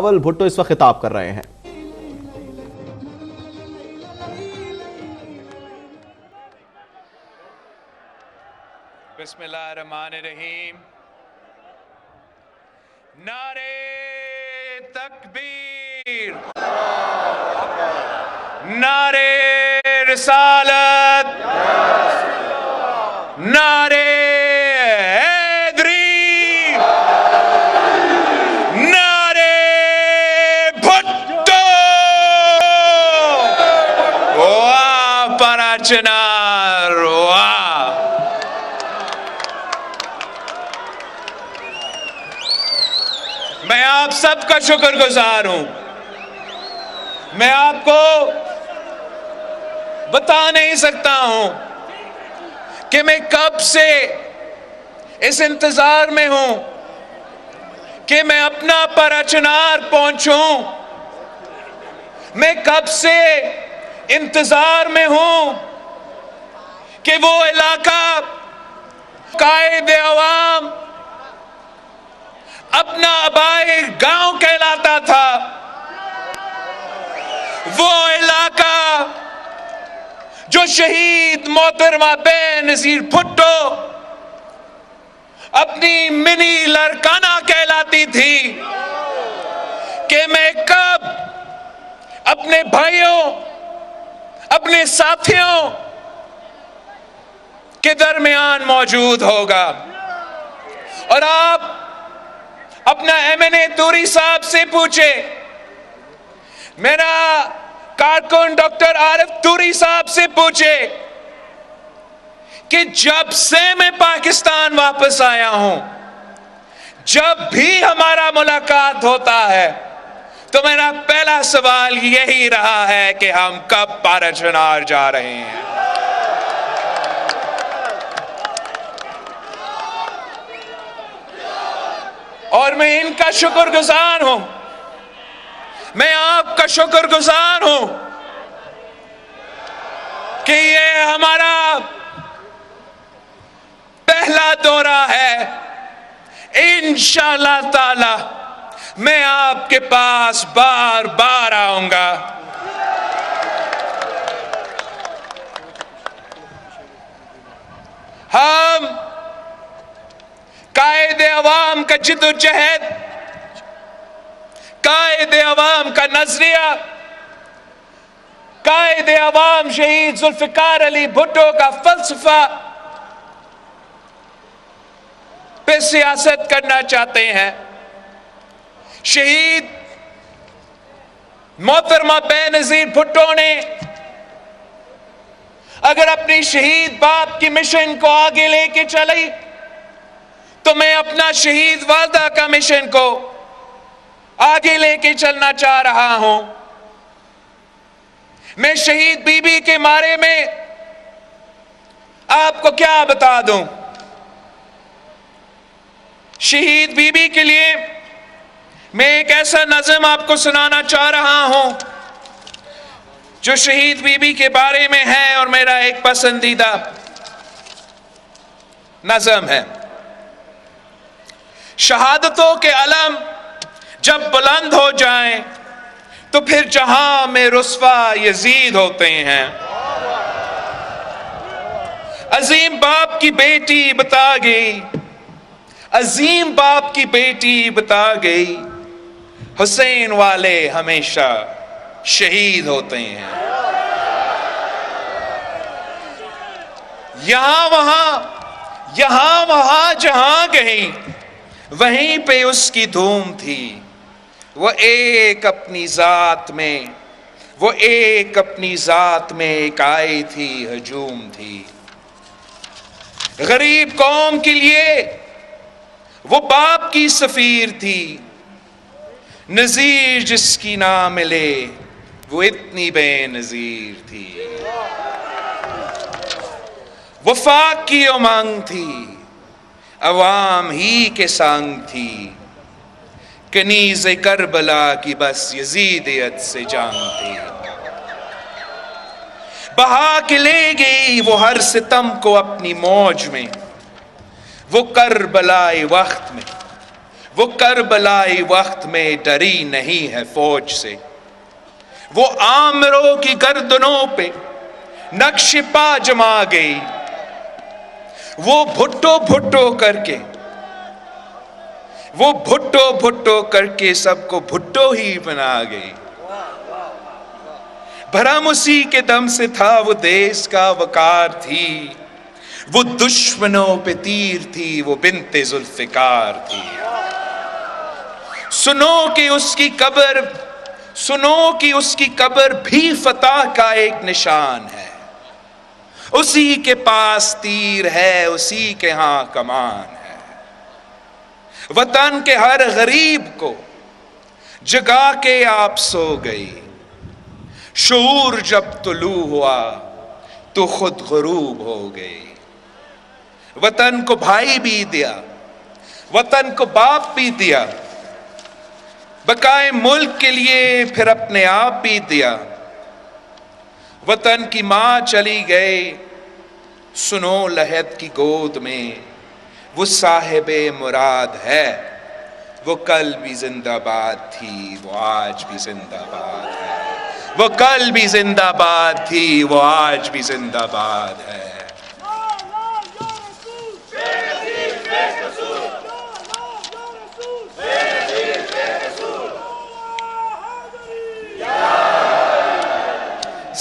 بلاول بھٹو اس وقت خطاب کر رہے ہیں۔ بسم اللہ الرحمن الرحیم۔ نعرے تکبیر، نعرے رسالت، نعرے حیدری، نعرے بھٹو، واہ پرا چنار، واہ۔ میں آپ سب کا شکر گزار ہوں۔ میں آپ کو بتا نہیں سکتا ہوں کہ میں کب سے اس انتظار میں ہوں کہ میں اپنا پرا چنار پہنچوں۔ میں کب سے انتظار میں ہوں کہ وہ علاقہ قائد عوام اپنا آبائی گاؤں کہلاتا تھا، وہ علاقہ جو شہید محترمہ بے نظیر بھٹو اپنی منی لڑکانہ کہلاتی تھی، کہ میں کب اپنے بھائیوں، اپنے ساتھیوں کے درمیان موجود ہوگا۔ اور آپ اپنا ایم-این-اے توری صاحب سے پوچھے، میرا کارکن ڈاکٹر عارف توری صاحب سے پوچھے کہ جب سے میں پاکستان واپس آیا ہوں، جب بھی ہمارا ملاقات ہوتا ہے تو میرا پہلا سوال یہی رہا ہے کہ ہم کب پرا چنار جا رہے ہیں۔ اور میں ان کا شکر گزار ہوں، میں آپ کا شکر گزار ہوں کہ یہ ہمارا پہلا دورہ ہے۔ انشاءاللہ تعالی میں آپ کے پاس بار بار آؤں گا۔ ہم قائد عوام کا جدوجہد، قائد عوام کا نظریہ، قائد عوام شہید ذوالفقار علی بھٹو کا فلسفہ پہ سیاست کرنا چاہتے ہیں۔ شہید محترمہ بے نظیر بھٹو نے اگر اپنی شہید باپ کی مشن کو آگے لے کے چلی تو میں اپنا شہید والدہ کا مشن کو آگے لے کے چلنا چاہ رہا ہوں۔ میں شہید بی بی کے بارے میں آپ کو کیا بتا دوں۔ شہید بی بی کے لیے میں ایک ایسا نظم آپ کو سنانا چاہ رہا ہوں جو شہید بی بی کے بارے میں ہے اور میرا ایک پسندیدہ نظم ہے۔ شہادتوں کے علم جب بلند ہو جائیں تو پھر جہاں میں رسوا یزید ہوتے ہیں۔ عظیم باپ کی بیٹی بتا گئی، عظیم باپ کی بیٹی بتا گئی، حسین والے ہمیشہ شہید ہوتے ہیں۔ یہاں وہاں جہاں گئی وہیں پہ اس کی دھوم تھی، وہ ایک اپنی ذات میں ایک آئی تھی، ہجوم تھی۔ غریب قوم کے لیے وہ باپ کی سفیر تھی، نظیر جس کی نہ ملے وہ اتنی بے نظیر تھی۔ وفاق کی امنگ تھی، عوام ہی کے سنگ تھی، کنیز کربلا کی بس یزیدیت سے جنگ تھی۔ بہا کے لے گئی وہ ہر ستم کو اپنی موج میں، وہ کربلائے وقت میں وہ کربلائی وقت میں ڈری نہیں ہے فوج سے، وہ آمروں کی گردنوں پہ نقش پا جما گئی، وہ بھٹو بھٹو کر کے سب کو بھٹو ہی بنا گئی۔ بھرم اسی کے دم سے تھا، وہ دیس کا وقار تھی، وہ دشمنوں پہ تیر تھی، وہ بنت ذوالفقار تھی۔ سنو کہ اس کی قبر بھی فتح کا ایک نشان ہے، اسی کے پاس تیر ہے، اسی کے ہاں کمان ہے۔ وطن کے ہر غریب کو جگا کے آپ سو گئی، شعور جب طلوع ہوا تو خود غروب ہو گئی۔ وطن کو بھائی بھی دیا، وطن کو باپ بھی دیا، بقائے ملک کے لیے پھر اپنے آپ بھی دیا۔ وطن کی ماں چلی گئے، سنو لحد کی گود میں، وہ صاحب مراد ہے، وہ کل بھی زندہ باد تھی، وہ آج بھی زندہ باد ہے، وہ کل بھی زندہ باد تھی، وہ آج بھی زندہ باد ہے۔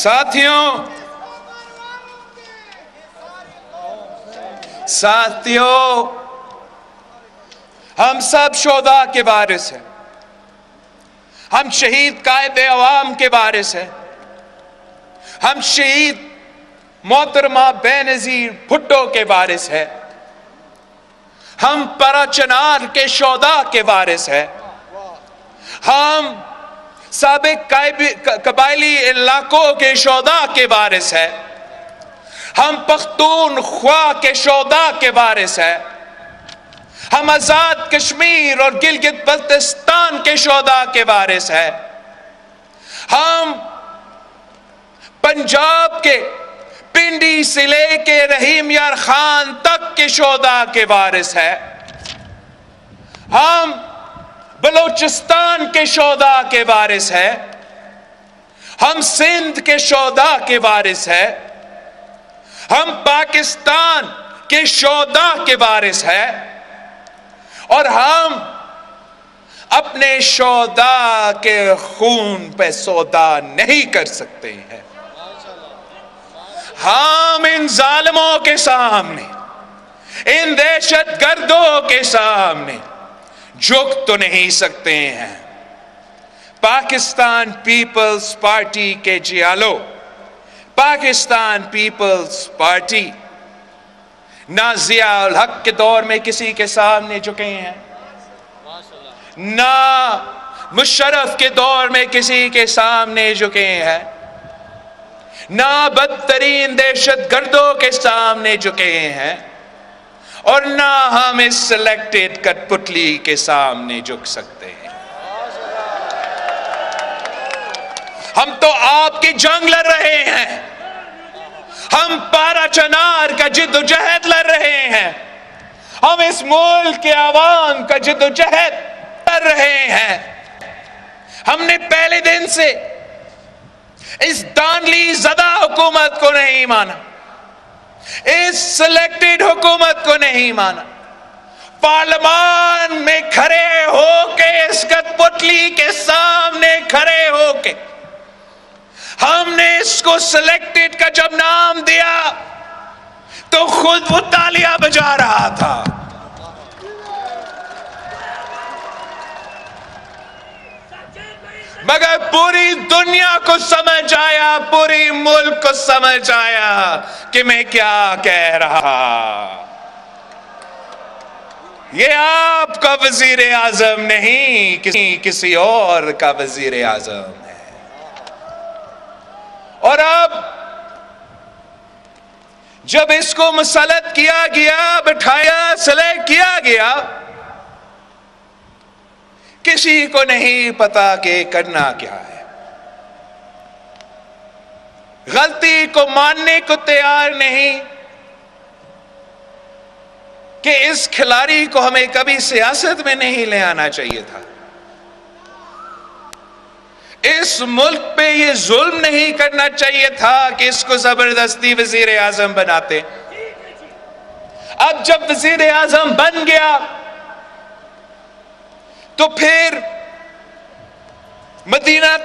ساتھیوں، ہم سب شہداء کے وارث ہیں، ہم شہید قائد عوام کے وارث ہیں، ہم شہید محترمہ بینظیر بھٹو کے وارث ہیں، ہم پرا چنار کے شہداء کے وارث ہیں، ہم سابق قبائلی علاقوں کے شہداء کے وارث ہیں، ہم پختونخوا کے شہداء کے وارث ہیں، ہم آزاد کشمیر اور گلگت بلتستان کے شہداء کے وارث ہیں، ہم پنجاب کے پنڈی سے لے کے رحیم یار خان تک کے شہداء کے وارث ہیں، ہم بلوچستان کے شہداء کے وارث ہیں، ہم سندھ کے شہداء کے وارث ہیں، ہم پاکستان کے شہداء کے وارث ہیں، اور ہم اپنے شہداء کے خون پہ سودا نہیں کر سکتے ہیں۔ ہم ان ظالموں کے سامنے، ان دہشت گردوں کے سامنے جھک تو نہیں سکتے ہیں۔ پاکستان پیپلز پارٹی کے جیالو، پاکستان پیپلز پارٹی نہ ضیاء الحق کے دور میں کسی کے سامنے جھکے ہیں، نہ مشرف کے دور میں کسی کے سامنے جھکے ہیں، نہ بدترین دہشت گردوں کے سامنے جھکے ہیں، اور نہ ہم اس سلیکٹڈ کٹ پتلی کے سامنے جھک سکتے ہیں۔ ہم تو آپ کی جنگ لڑ رہے ہیں، ہم پارا چنار کا جد و جہد لڑ رہے ہیں، ہم اس ملک کے عوام کا جد و جہد لڑ رہے ہیں۔ ہم نے پہلے دن سے اس دانلی زدہ حکومت کو نہیں مانا، اس سلیکٹڈ حکومت کو نہیں مانا۔ پارلیمان میں کھڑے ہو کے، اس کٹ پتلی کے سامنے کھڑے ہو کے ہم نے اس کو سلیکٹڈ کا جب نام دیا تو خود وہ تالیاں بجا رہا تھا۔ مگر پوری دنیا کو سمجھ آیا، پوری ملک کو سمجھ آیا کہ میں کیا کہہ رہا۔ یہ آپ کا وزیر اعظم نہیں، کسی اور کا وزیر اعظم ہے۔ اور اب جب اس کو مسلط کیا گیا، بٹھایا، سلیکٹ کیا گیا، کسی کو نہیں پتا کہ کرنا کیا ہے۔ غلطی کو ماننے کو تیار نہیں، کہ اس کھلاڑی کو ہمیں کبھی سیاست میں نہیں لے آنا چاہیے تھا. اس ملک پہ یہ ظلم نہیں کرنا چاہیے تھا کہ اس کو زبردستی وزیر اعظم بناتے. اب جب وزیر اعظم بن گیا تو پھر مدینہ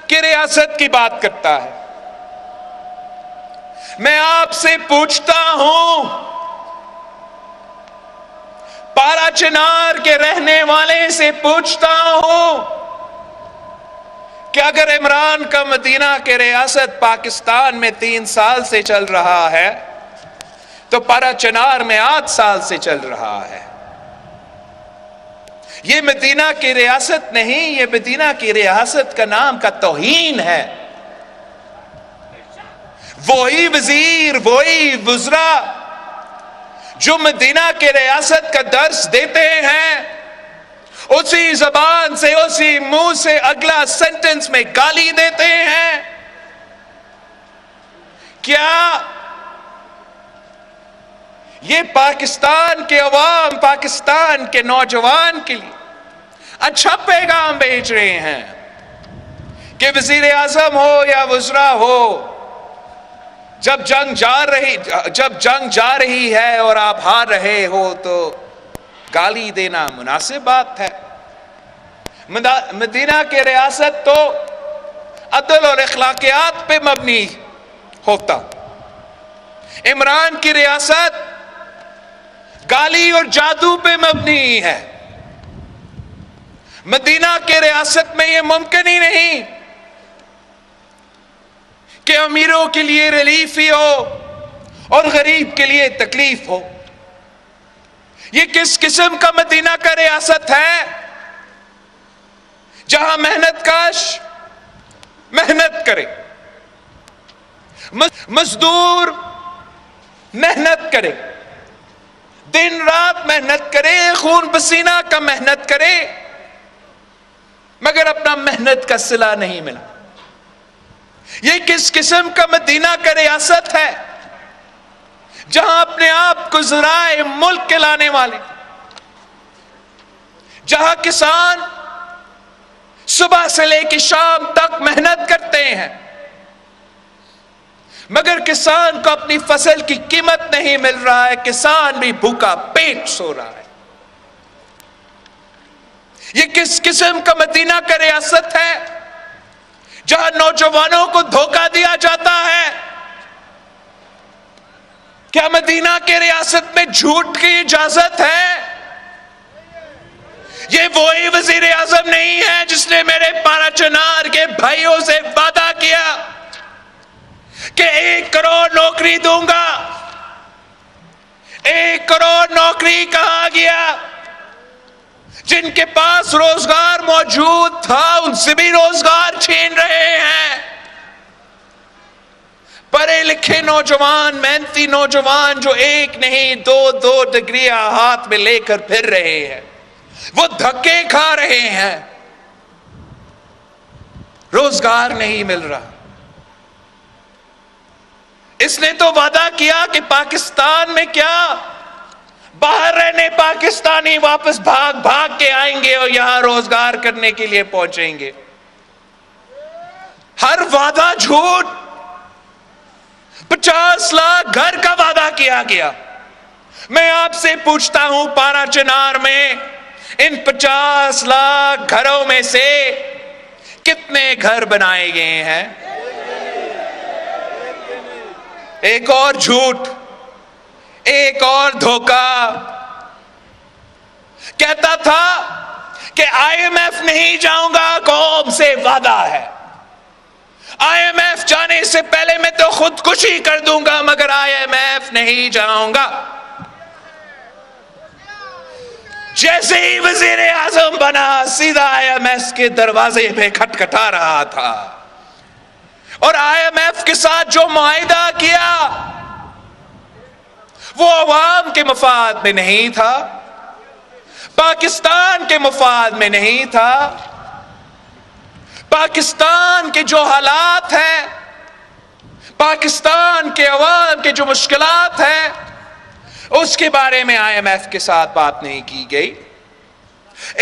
کی ریاست کی بات کرتا ہے. میں آپ سے پوچھتا ہوں، پارا چنار کے رہنے والے سے پوچھتا ہوں کہ اگر عمران کا مدینہ کے ریاست پاکستان میں 3 سال سے چل رہا ہے تو پارا چنار میں 8 سال سے چل رہا ہے. یہ مدینہ کی ریاست نہیں، یہ مدینہ کی ریاست کا نام کا توہین ہے. وہی وزیر، وہی وزراء جو مدینہ کے ریاست کا درس دیتے ہیں، اسی زبان سے، اسی منہ سے اگلا سینٹنس میں گالی دیتے ہیں. کیا یہ پاکستان کے عوام، پاکستان کے نوجوان کے لیے اچھا پیغام بھیج رہے ہیں کہ وزیر اعظم ہو یا وزراء ہو، جب جنگ جا رہی ہے اور آپ ہار رہے ہو تو گالی دینا مناسب بات ہے؟ مدینہ کی ریاست تو عدل اور اخلاقیات پہ مبنی ہوتا. عمران کی ریاست گالی اور جادو پہ مبنی ہے. مدینہ کی ریاست میں یہ ممکن ہی نہیں کہ امیروں کے لیے ریلیف ہی ہو اور غریب کے لیے تکلیف ہو. یہ کس قسم کا مدینہ کا ریاست ہے جہاں محنت کاش محنت کرے، مزدور محنت کرے، دن رات محنت کرے، خون پسینہ کا محنت کرے، مگر اپنا محنت کا صلہ نہیں ملا؟ یہ کس قسم کا مدینہ کا ریاست ہے جہاں اپنے آپ کو ذرائع ملک کے لانے والے، جہاں کسان صبح سے لے کے شام تک محنت کرتے ہیں مگر کسان کو اپنی فصل کی قیمت نہیں مل رہا ہے، کسان بھی بھوکا پیٹ سو رہا ہے. یہ کس قسم کا مدینہ کا ریاست ہے جہاں نوجوانوں کو دھوکہ دیا جاتا ہے؟ کیا مدینہ کے ریاست میں جھوٹ کی اجازت ہے؟ یہ وہی وزیر اعظم نہیں ہے جس نے میرے پارا چنار کے بھائیوں سے وعدہ کیا کہ 1 کروڑ نوکری دوں گا. 1 کروڑ نوکری کہاں گیا؟ جن کے پاس روزگار موجود تھا ان سے بھی روزگار چھین رہے ہیں. پڑھے لکھے نوجوان، محنتی نوجوان جو 1 نہیں 2 ڈگریاں ہاتھ میں لے کر پھر رہے ہیں، وہ دھکے کھا رہے ہیں، روزگار نہیں مل رہا. اس نے تو وعدہ کیا کہ پاکستان میں کیا باہر رہنے پاکستانی واپس بھاگ بھاگ کے آئیں گے اور یہاں روزگار کرنے کے لیے پہنچیں گے. ہر وعدہ جھوٹ. 50 لاکھ گھر کا وعدہ کیا گیا. میں آپ سے پوچھتا ہوں پارا چنار میں ان 50 لاکھ گھروں میں سے کتنے گھر بنائے گئے ہیں؟ ایک اور جھوٹ، ایک اور دھوکہ. کہتا تھا کہ IMF نہیں جاؤں گا، قوم سے وعدہ ہے. IMF جانے سے پہلے میں تو خودکشی کر دوں گا مگر IMF نہیں جاؤں گا. جیسے ہی وزیر اعظم بنا سیدھا IMF کے دروازے پہ کھٹکھٹا رہا تھا اور IMF کے ساتھ جو معاہدہ کیا وہ عوام کے مفاد میں نہیں تھا، پاکستان کے مفاد میں نہیں تھا. پاکستان کے جو حالات ہیں، پاکستان کے عوام کے جو مشکلات ہیں، اس کے بارے میں آئی ایم ایف کے ساتھ بات نہیں کی گئی.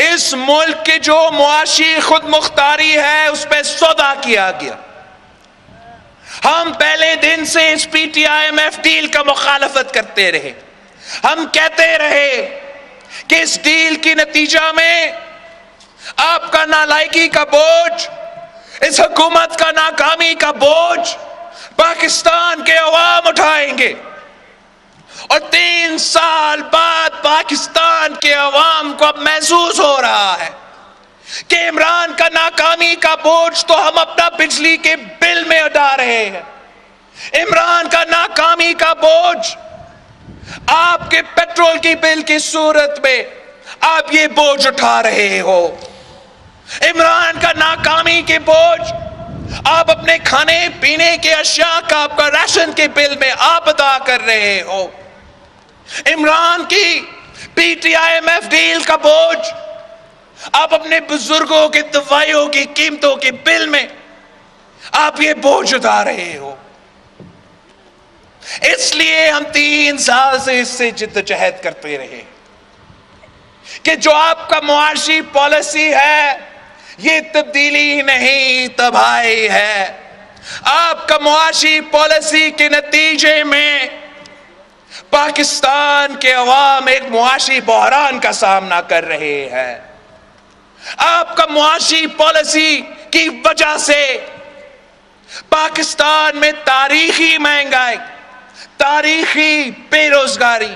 اس ملک کے جو معاشی خود مختاری ہے اس پہ سودا کیا گیا. ہم پہلے دن سے اس P T I M F deal کا مخالفت کرتے رہے. ہم کہتے رہے کہ اس ڈیل کی نتیجہ میں آپ کا نالائکی کا بوجھ، اس حکومت کا ناکامی کا بوجھ پاکستان کے عوام اٹھائیں گے، اور 3 سال بعد پاکستان کے عوام کو اب محسوس ہو رہا ہے کہ عمران کا ناکامی کا بوجھ تو ہم اپنا بجلی کے بل میں اٹھا رہے ہیں، عمران کا ناکامی کا بوجھ آپ کے پیٹرول کی بل کی صورت میں آپ یہ بوجھ اٹھا رہے ہو، عمران کا ناکامی کے بوجھ آپ اپنے کھانے پینے کے اشیاء کا آپ کا راشن کے بل میں آپ ادا کر رہے ہو، عمران کی P T I M F deal کا بوجھ آپ اپنے بزرگوں کے دوائیوں کی قیمتوں کے بل میں آپ یہ بوجھ اٹھا رہے ہو. اس لیے ہم 3 سال سے اس سے جدوجہد کرتے رہے کہ جو آپ کا معاشی پالیسی ہے یہ تبدیلی نہیں تباہی ہے. آپ کا معاشی پالیسی کے نتیجے میں پاکستان کے عوام ایک معاشی بحران کا سامنا کر رہے ہیں. آپ کا معاشی پالیسی کی وجہ سے پاکستان میں تاریخی مہنگائی، تاریخی بے روزگاری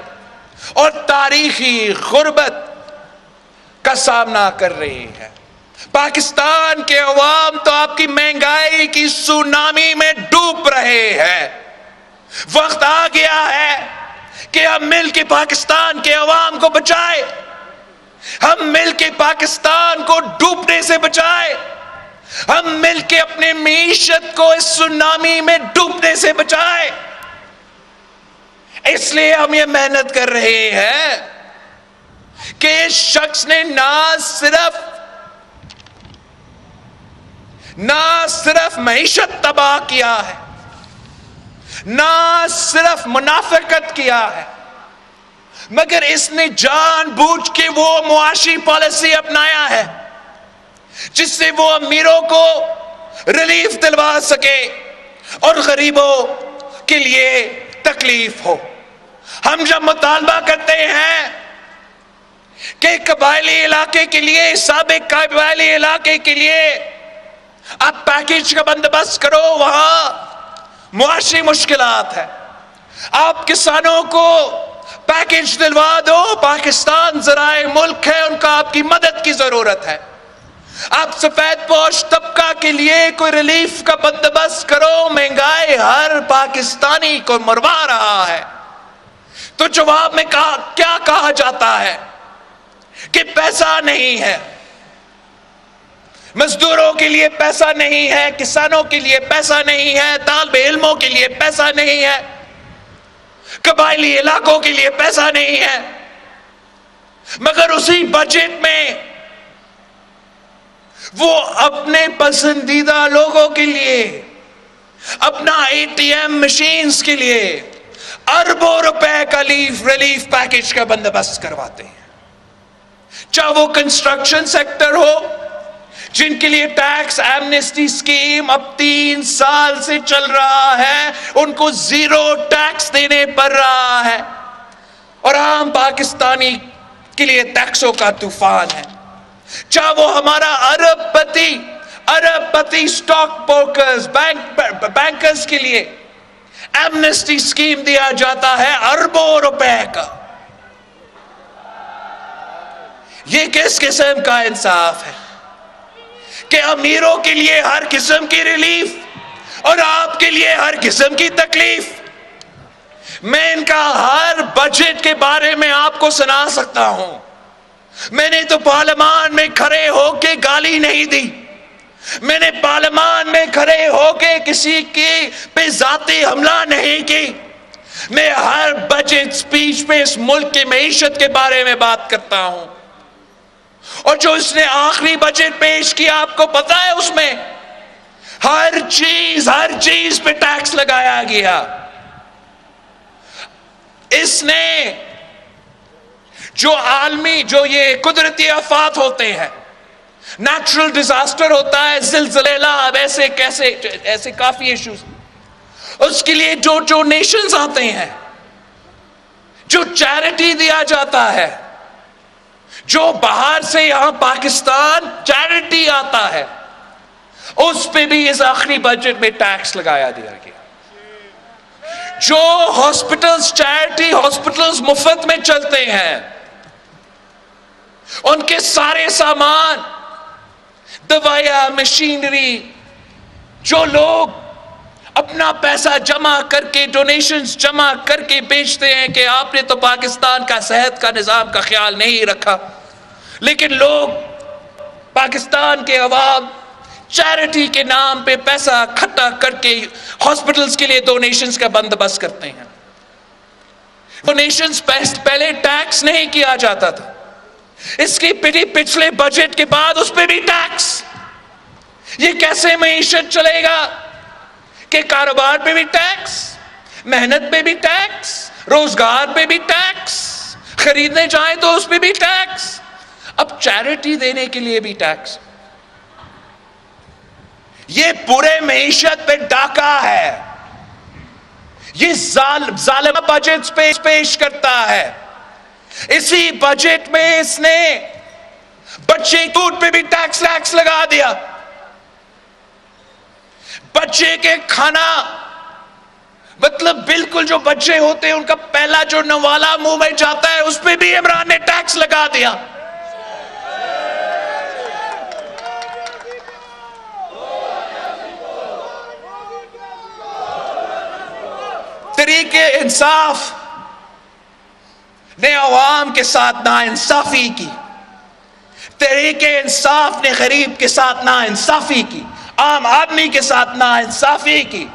اور تاریخی غربت کا سامنا کر رہے ہیں. پاکستان کے عوام تو آپ کی مہنگائی کی سونامی میں ڈوب رہے ہیں. وقت آ گیا ہے کہ ہم مل کے پاکستان کے عوام کو بچائیں، ہم مل کے پاکستان کو ڈوبنے سے بچائیں، ہم مل کے اپنے معیشت کو اس سونامی میں ڈوبنے سے بچائیں. اس لیے ہم یہ محنت کر رہے ہیں کہ اس شخص نے نہ صرف معیشت تباہ کیا ہے، نہ صرف منافقت کیا ہے، مگر اس نے جان بوجھ کے وہ معاشی پالیسی اپنایا ہے جس سے وہ امیروں کو ریلیف دلوا سکے اور غریبوں کے لیے تکلیف ہو. ہم جب مطالبہ کرتے ہیں کہ قبائلی علاقے کے لیے، سابق قبائلی علاقے کے لیے آپ پیکیج کا بندوبست کرو، وہاں معاشی مشکلات ہے، آپ کسانوں کو پیکیج دلوا دو، پاکستان ذرائع ملک ہے، ان کا آپ کی مدد کی ضرورت ہے، آپ سفید پوش طبقہ کے لیے کوئی ریلیف کا بندوبست کرو، مہنگائی ہر پاکستانی کو مروا رہا ہے. تو جواب میں کیا کہا جاتا ہے کہ پیسہ نہیں ہے، مزدوروں کے لیے پیسہ نہیں ہے، کسانوں کے لیے پیسہ نہیں ہے، طالب علموں کے لیے پیسہ نہیں ہے، قبائلی علاقوں کے لیے پیسہ نہیں ہے. مگر اسی بجٹ میں وہ اپنے پسندیدہ لوگوں کے لیے، اپنا اے ٹی ایم مشینز کے لیے اربوں روپے کا ریلیف پیکیج کا بندوبست کرواتے ہیں. چاہے وہ کنسٹرکشن سیکٹر ہو جن کے لیے ٹیکس ایمنسٹی سکیم اب 3 سال سے چل رہا ہے، ان کو 0 ٹیکس دینے پڑ رہا ہے، اور عام پاکستانی کے لیے ٹیکسوں کا طوفان ہے. چاہے وہ ہمارا ارب پتی سٹاک بروکرز، بینکرز کے لیے ایمنسٹی سکیم دیا جاتا ہے اربوں روپے کا. یہ کس قسم کا انصاف ہے کہ امیروں کے لیے ہر قسم کی ریلیف اور آپ کے لیے ہر قسم کی تکلیف. میں ان کا ہر بجٹ کے بارے میں آپ کو سنا سکتا ہوں. میں نے تو پارلیمان میں کھڑے ہو کے گالی نہیں دی، میں نے پارلیمان میں کھڑے ہو کے کسی کے پہ ذاتی حملہ نہیں کی. میں ہر بجٹ سپیچ پہ اس ملک کی معیشت کے بارے میں بات کرتا ہوں. اور جو اس نے آخری بجٹ پیش کیا آپ کو پتا ہے اس میں ہر ہر چیز پہ ٹیکس لگایا گیا. اس نے جو عالمی جو یہ قدرتی آفات ہوتے ہیں، نیچرل ڈیزاسٹر ہوتا ہے، زلزلہ، اب ایسے کافی ایشوز، اس کے لیے جو ڈونیشنز آتے ہیں، جو چیریٹی دیا جاتا ہے، جو باہر سے یہاں پاکستان چیریٹی آتا ہے، اس پہ بھی اس آخری بجٹ میں ٹیکس لگایا دیا گیا۔ جو ہاسپٹلز چیریٹی ہاسپٹلز مفت میں چلتے ہیں، ان کے سارے سامان، دوائیاں، مشینری، جو لوگ اپنا پیسہ جمع کر کے ڈونیشنز جمع کر کے بیچتے ہیں کہ آپ نے تو پاکستان کا صحت کا نظام کا خیال نہیں رکھا، لیکن لوگ پاکستان کے عوام چیریٹی کے نام پہ پیسہ اکٹھا کر کے ہاسپٹلز کے لیے ڈونیشنز کا بندوبست کرتے ہیں۔ ڈونیشنز پہلے ٹیکس نہیں کیا جاتا تھا، اس کی پچھلے بجٹ کے بعد اس پہ بھی ٹیکس۔ یہ کیسے معیشت چلے گا کہ کاروبار پہ بھی ٹیکس، محنت پہ بھی ٹیکس، روزگار پہ بھی ٹیکس، خریدنے جائیں تو اس پہ بھی ٹیکس، اب چیریٹی دینے کے لیے بھی ٹیکس۔ یہ پورے معیشت پہ ڈاکہ ہے، یہ ظالم بجٹ پیش کرتا ہے۔ اسی بجٹ میں اس نے بچے دودھ پہ بھی ٹیکس لگا دیا، بچے کے کھانا، مطلب بالکل جو بچے ہوتے ہیں ان کا پہلا جو نوالا منہ میں جاتا ہے اس پہ بھی عمران نے ٹیکس لگا دیا۔ تحریک انصاف نے عوام کے ساتھ ناانصافی کی، تحریک انصاف نے غریب کے ساتھ ناانصافی کی، عام آدمی کے ساتھ ناانصافی کی۔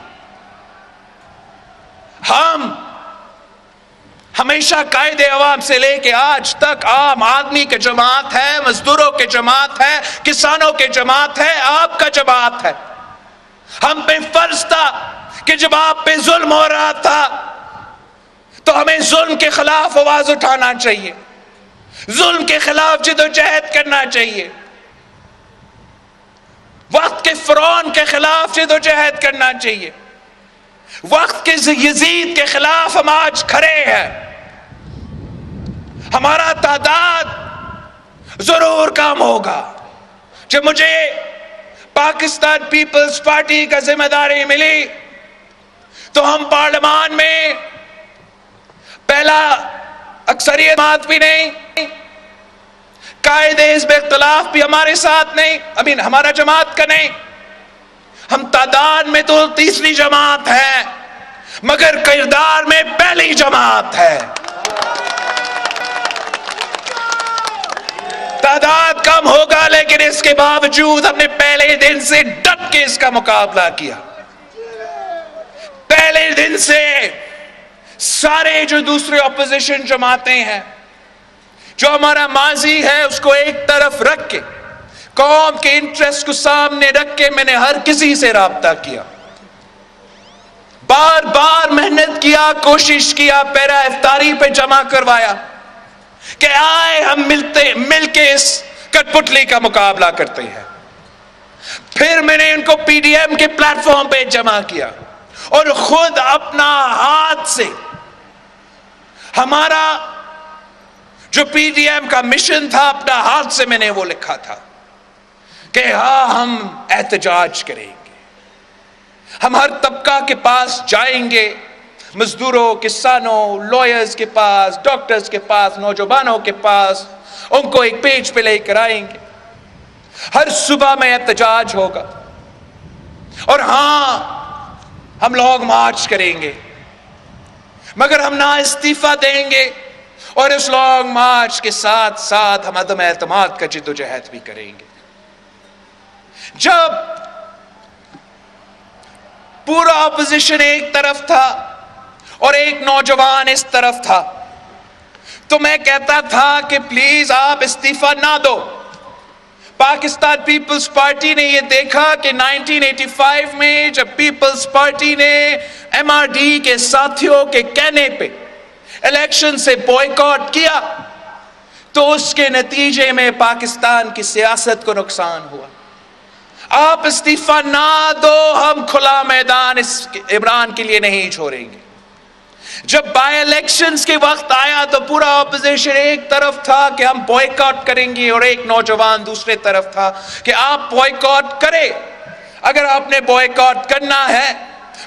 ہم ہمیشہ قائد عوام سے لے کے آج تک عام آدمی کے جماعت ہے، مزدوروں کے جماعت ہے، کسانوں کے جماعت ہے، آپ کا جماعت ہے۔ ہم پہ فرض تھا کہ جب آپ پہ ظلم ہو رہا تھا تو ہمیں ظلم کے خلاف آواز اٹھانا چاہیے، ظلم کے خلاف جدوجہد کرنا چاہیے، وقت کے فرعون کے خلاف جدوجہد کرنا چاہیے، وقت کے یزید کے خلاف ہم آج کھڑے ہیں۔ ہمارا تعداد ضرور کم ہوگا۔ جب مجھے پاکستان پیپلز پارٹی کا ذمہ داری ملی تو ہم پارلیمان میں پہلا اکثریت جماعت بھی نہیں، قائد حزب اختلاف بھی ہمارے ساتھ نہیں، ہمارا جماعت کا نہیں، ہم تعداد میں تو تیسری جماعت ہے مگر کردار میں پہلی جماعت ہے۔ تعداد کم ہوگا لیکن اس کے باوجود ہم نے پہلے دن سے ڈٹ کے اس کا مقابلہ کیا۔ پہلے دن سے سارے جو دوسرے اپوزیشن جماعتیں ہیں، جو ہمارا ماضی ہے اس کو ایک طرف رکھ کے، قوم کے انٹرسٹ کو سامنے رکھ کے میں نے ہر کسی سے رابطہ کیا، بار بار محنت کیا، کوشش کیا، پیرا افطاری پہ جمع کروایا کہ آئے ہم مل کے اس کٹ پتلی کا مقابلہ کرتے ہیں۔ پھر میں نے ان کو پی ڈی ایم کے پلیٹ فارم پہ جمع کیا اور خود اپنا ہاتھ سے ہمارا جو پی ڈی ایم کا مشن تھا اپنا ہاتھ سے میں نے وہ لکھا تھا کہ ہاں ہم احتجاج کریں گے، ہم ہر طبقہ کے پاس جائیں گے، مزدوروں، کسانوں، لائرز کے پاس، ڈاکٹرز کے پاس، نوجوانوں کے پاس، ان کو ایک پیج پہ لے کر آئیں گے، ہر صبح میں احتجاج ہوگا، اور ہاں ہم لوگ مارچ کریں گے مگر ہم نہ استعفیٰ دیں گے، اور اس لانگ مارچ کے ساتھ ساتھ ہم عدم اعتماد کا جدوجہد بھی کریں گے۔ جب پورا اپوزیشن ایک طرف تھا اور ایک نوجوان اس طرف تھا تو میں کہتا تھا کہ پلیز آپ استعفیٰ نہ دو۔ پاکستان پیپلز پارٹی نے یہ دیکھا کہ 1985 میں جب پیپلز پارٹی نے ایم آر ڈی کے ساتھیوں کے کہنے پہ الیکشن سے بوائکاٹ کیا تو اس کے نتیجے میں پاکستان کی سیاست کو نقصان ہوا. آپ استعفیٰ نہ دو، ہم کھلا میدان اس عمران کے لیے نہیں چھوڑیں گے. جب بائی الیکشنز کے وقت آیا تو پورا اپوزیشن ایک طرف تھا کہ ہم بوائکاٹ کریں گے، اور ایک نوجوان دوسرے طرف تھا کہ آپ بوائکاٹ کریں اگر آپ نے بوائکاٹ کرنا ہے،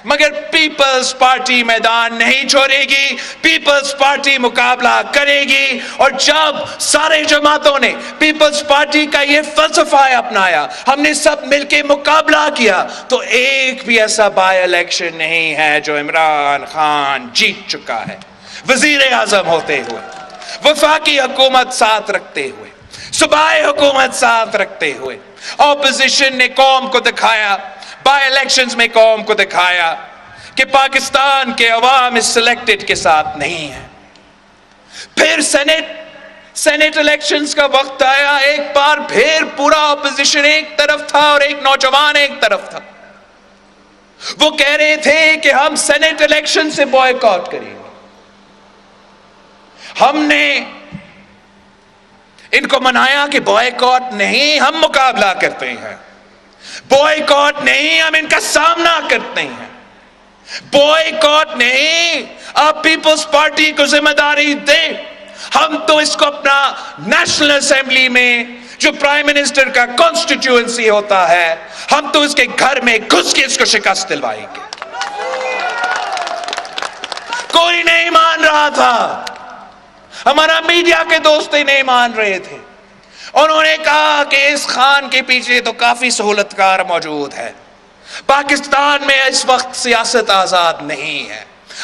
مگر پیپلز پارٹی میدان نہیں چھوڑے گی، پیپلز پارٹی مقابلہ کرے گی. اور جب سارے جماعتوں نے پیپلز پارٹی کا یہ فلسفہ اپنایا، ہم نے سب مل کے مقابلہ کیا، تو ایک بھی ایسا بائی الیکشن نہیں ہے جو عمران خان جیت چکا ہے، وزیر اعظم ہوتے ہوئے، وفاقی حکومت ساتھ رکھتے ہوئے، صوبائی حکومت ساتھ رکھتے ہوئے. اپوزیشن نے قوم کو دکھایا، بائی الیکشنز میں قوم کو دکھایا کہ پاکستان کے عوام اس سلیکٹڈ کے ساتھ نہیں ہے. پھر سینٹ الیکشنز کا وقت آیا، ایک بار پھر پورا اپوزیشن ایک طرف تھا اور ایک نوجوان ایک طرف تھا. وہ کہہ رہے تھے کہ ہم سینٹ الیکشن سے بوائکاٹ کریں گے. ہم نے ان کو منایا کہ بوائکاٹ نہیں، ہم مقابلہ کرتے ہیں، بوائکاٹ نہیں، ہم ان کا سامنا کرتے ہیں، بوائکاٹ نہیں، آپ پیپلز پارٹی کو ذمہ داری دیں. ہم تو اس کو اپنا نیشنل اسمبلی میں جو پرائم منسٹر کا کانسٹیٹیوئنسی ہوتا ہے، ہم تو اس کے گھر میں گھس کے اس کو شکست دلوائیں گے. کوئی نہیں مان رہا تھا، ہمارا میڈیا کے دوست ہی نہیں مان رہے تھے. انہوں نے کہا کہ اس خان کے پیچھے تو کافی سہولت کار موجود ہے، پاکستان میں اس وقت سیاست آزاد نہیں ہے،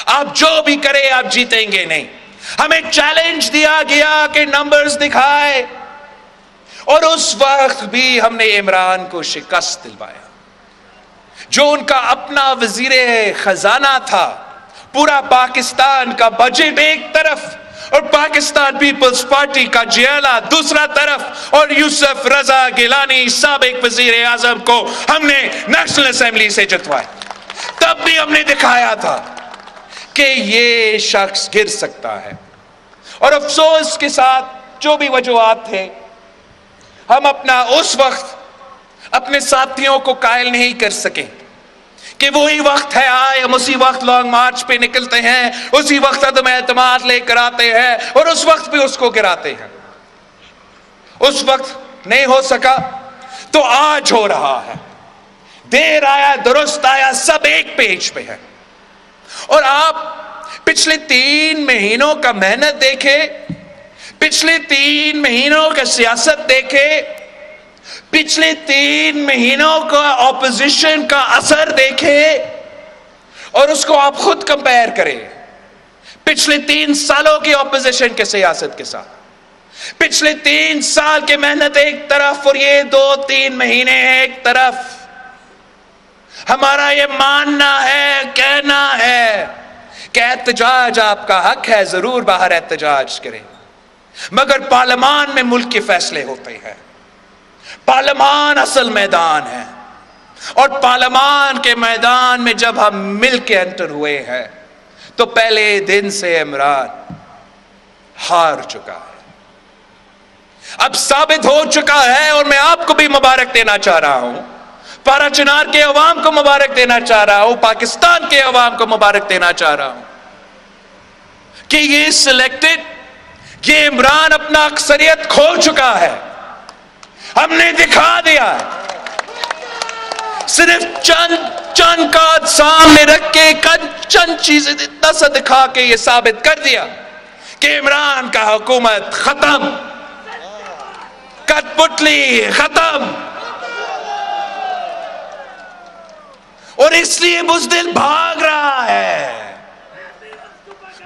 آپ جو بھی کریں آپ جیتیں گے نہیں. ہمیں چیلنج دیا گیا کہ نمبرز دکھائے، اور اس وقت بھی ہم نے عمران کو شکست دلوایا. جو ان کا اپنا وزیر خزانہ تھا، پورا پاکستان کا بجٹ ایک طرف اور پاکستان پیپلز پارٹی کا جیلا دوسرا طرف، اور یوسف رضا گیلانی سابق وزیر اعظم کو ہم نے نیشنل اسمبلی سے جتوایا. تب بھی ہم نے دکھایا تھا کہ یہ شخص گر سکتا ہے. اور افسوس کے ساتھ جو بھی وجوہات تھے، ہم اپنا اس وقت اپنے ساتھیوں کو قائل نہیں کر سکے کہ وہی وقت ہے آئے، ہم اسی وقت لانگ مارچ پہ نکلتے ہیں، اسی وقت عدم اعتماد لے کر آتے ہیں، اور اس وقت بھی اس کو گراتے ہیں. اس وقت نہیں ہو سکا تو آج ہو رہا ہے. دیر آیا درست آیا، سب ایک پیج پہ ہے. اور آپ پچھلے 3 مہینوں کا محنت دیکھے، پچھلے 3 مہینوں کا سیاست دیکھے، پچھلے 3 مہینوں کا اپوزیشن کا اثر دیکھے، اور اس کو آپ خود کمپیئر کریں پچھلے 3 سالوں کی اپوزیشن کے سیاست کے ساتھ. پچھلے 3 سال کی محنت ایک طرف اور یہ 2-3 مہینے ایک طرف. ہمارا یہ ماننا ہے، کہنا ہے کہ احتجاج آپ کا حق ہے، ضرور باہر احتجاج کریں، مگر پارلیمان میں ملک کے فیصلے ہوتے ہیں. پارلیمان اصل میدان ہے، اور پارلیمان کے میدان میں جب ہم مل کے انٹر ہوئے ہیں تو پہلے دن سے عمران ہار چکا ہے. اب ثابت ہو چکا ہے، اور میں آپ کو بھی مبارک دینا چاہ رہا ہوں، پارا چنار کے عوام کو مبارک دینا چاہ رہا ہوں، پاکستان کے عوام کو مبارک دینا چاہ رہا ہوں کہ یہ سلیکٹڈ، یہ عمران اپنا اکثریت کھو چکا ہے. ہم نے دکھا دیا، صرف چند کا سامنے رکھ کے چند چیزیں اتنا سا دکھا کے یہ ثابت کر دیا کہ عمران کا حکومت ختم، کٹ پتلی ختم. اور اس لیے بزدل بھاگ رہا ہے،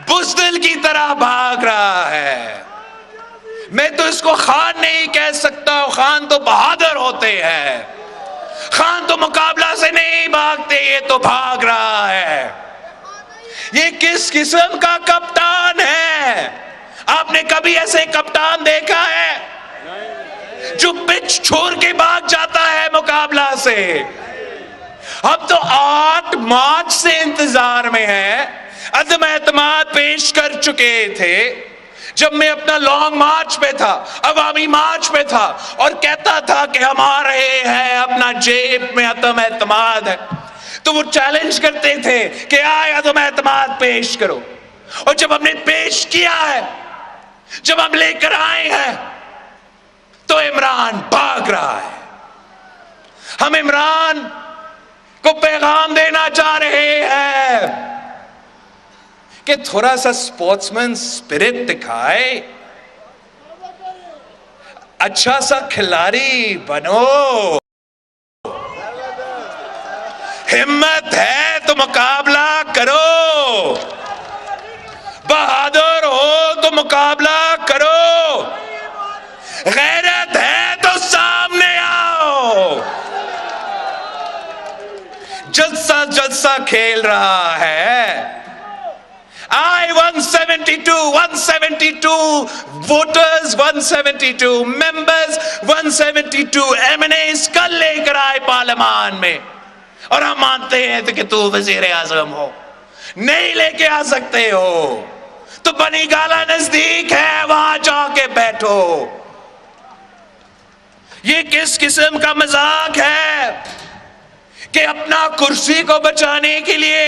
بزدل کی طرح بھاگ رہا ہے. میں تو اس کو خان نہیں کہہ سکتا، خان تو بہادر ہوتے ہیں، خان تو مقابلہ سے نہیں بھاگتے، یہ تو بھاگ رہا ہے. یہ کس قسم کا کپتان ہے؟ آپ نے کبھی ایسے کپتان دیکھا ہے جو پچ چھوڑ کے بھاگ جاتا ہے مقابلہ سے؟ ہم تو 8 مارچ سے انتظار میں ہیں عدم اعتماد پیش کر چکے تھے جب میں اپنا لانگ مارچ پہ تھا، عوامی مارچ پہ تھا اور کہتا تھا کہ ہم آ رہے ہیں، اپنا جیب میں عدم اعتماد ہے، تو وہ چیلنج کرتے تھے کہ آئے عدم اعتماد پیش کرو، اور جب ہم نے پیش کیا ہے، جب ہم لے کر آئے ہیں، تو عمران بھاگ رہا ہے۔ ہم عمران کو پیغام دینا چاہ رہے ہیں کہ تھوڑا سا سپورٹس مین سپرٹ دکھائے، اچھا سا کھلاڑی بنو، ہمت ہے تو مقابلہ کرو، بہادر ہو تو مقابلہ کرو، غیرت ہے تو سامنے آؤ۔ جلسہ جلسہ کھیل رہا ہے۔ I 172 voters, 172 members, 172 MNAs کل لے کر آئے پارلیمان میں، اور ہم مانتے ہیں کہ تو وزیر اعظم ہو، نہیں لے کے آ سکتے ہو تو بنی گالا نزدیک ہے، وہاں جا کے بیٹھو۔ یہ کس قسم کا مذاق ہے کہ اپنا کرسی کو بچانے کے لیے،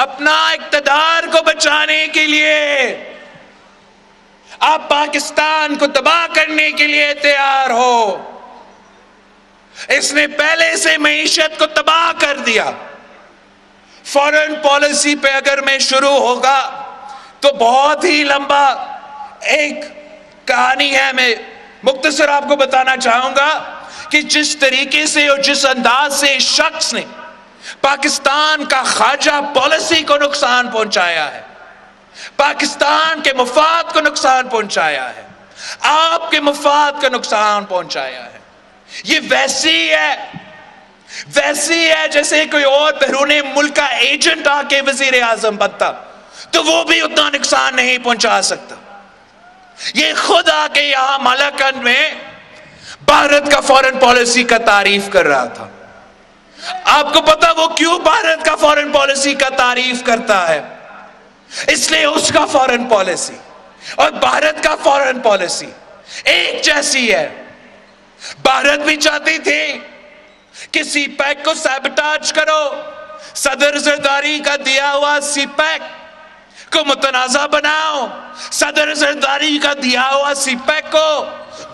اپنا اقتدار کو بچانے کے لیے آپ پاکستان کو تباہ کرنے کے لیے تیار ہو۔ اس نے پہلے سے معیشت کو تباہ کر دیا۔ فارن پالیسی پہ اگر میں شروع ہوگا تو بہت ہی لمبا ایک کہانی ہے، میں مختصر آپ کو بتانا چاہوں گا کہ جس طریقے سے اور جس انداز سے اس شخص نے پاکستان کا خارجہ پالیسی کو نقصان پہنچایا ہے، پاکستان کے مفاد کو نقصان پہنچایا ہے، آپ کے مفاد کو نقصان پہنچایا ہے۔ یہ ویسی ہے جیسے کوئی اور بیرون ملک کا ایجنٹ آ کے وزیر اعظم بنتا تو وہ بھی اتنا نقصان نہیں پہنچا سکتا۔ یہ خود آ کے یہاں مالاکنڈ میں بھارت کا فارن پالیسی کا تعریف کر رہا تھا۔ آپ کو پتا وہ کیوں بھارت کا فارن پالیسی کا تعریف کرتا ہے؟ اس لیے اس کا فارن پالیسی اور بھارت کا فارن پالیسی ایک جیسی ہے۔ بھارت بھی چاہتی تھی کہ سی پیک کو سیبٹاج کرو، صدر زرداری کا دیا ہوا سی پیک کو متنازع بناؤ، صدر زرداری کا دیا ہوا سی پیک کو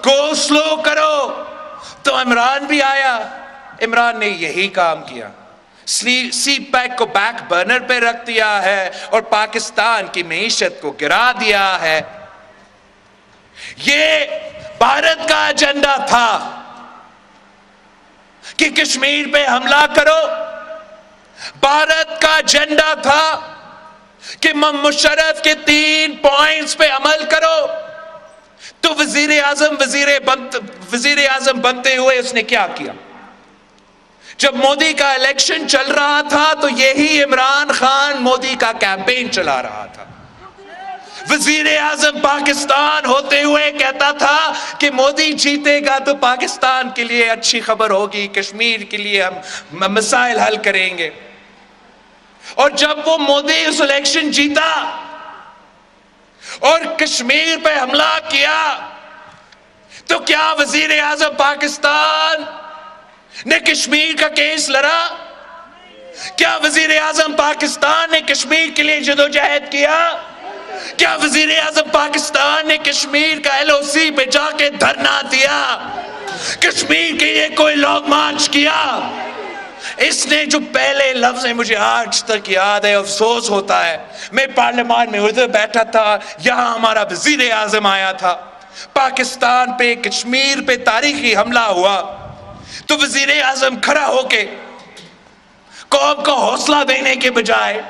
گو سلو کرو۔ تو عمران بھی آیا، عمران نے یہی کام کیا، سی پیک کو بیک برنر پہ رکھ دیا ہے اور پاکستان کی معیشت کو گرا دیا ہے۔ یہ بھارت کا ایجنڈا تھا کہ کشمیر پہ حملہ کرو، بھارت کا ایجنڈا تھا کہ مشرف کے 3 پوائنٹس پہ عمل کرو۔ تو وزیر اعظم بنتے ہوئے اس نے کیا کیا؟ جب مودی کا الیکشن چل رہا تھا تو یہی عمران خان مودی کا کیمپین چلا رہا تھا۔ وزیر اعظم پاکستان ہوتے ہوئے کہتا تھا کہ مودی جیتے گا تو پاکستان کے لیے اچھی خبر ہوگی، کشمیر کے لیے ہم مسائل حل کریں گے۔ اور جب وہ مودی اس الیکشن جیتا اور کشمیر پہ حملہ کیا تو کیا وزیر اعظم پاکستان نے کشمیر کا کیس لڑا؟ کیا وزیر اعظم پاکستان نے کشمیر کے لیے جدوجہد کیا؟ کیا وزیر اعظم پاکستان نے کشمیر کا LOC پہ جا کے دھرنا دیا؟ کشمیر کے لیے کوئی لانگ مارچ کیا؟ اس نے جو پہلے لفظ مجھے آج تک یاد ہے، افسوس ہوتا ہے، میں پارلیمان میں ادھر بیٹھا تھا، یہاں ہمارا وزیر اعظم آیا تھا، پاکستان پہ کشمیر پہ تاریخی حملہ ہوا تو وزیر اعظم کھڑا ہو کے قوم کو حوصلہ دینے کے بجائے،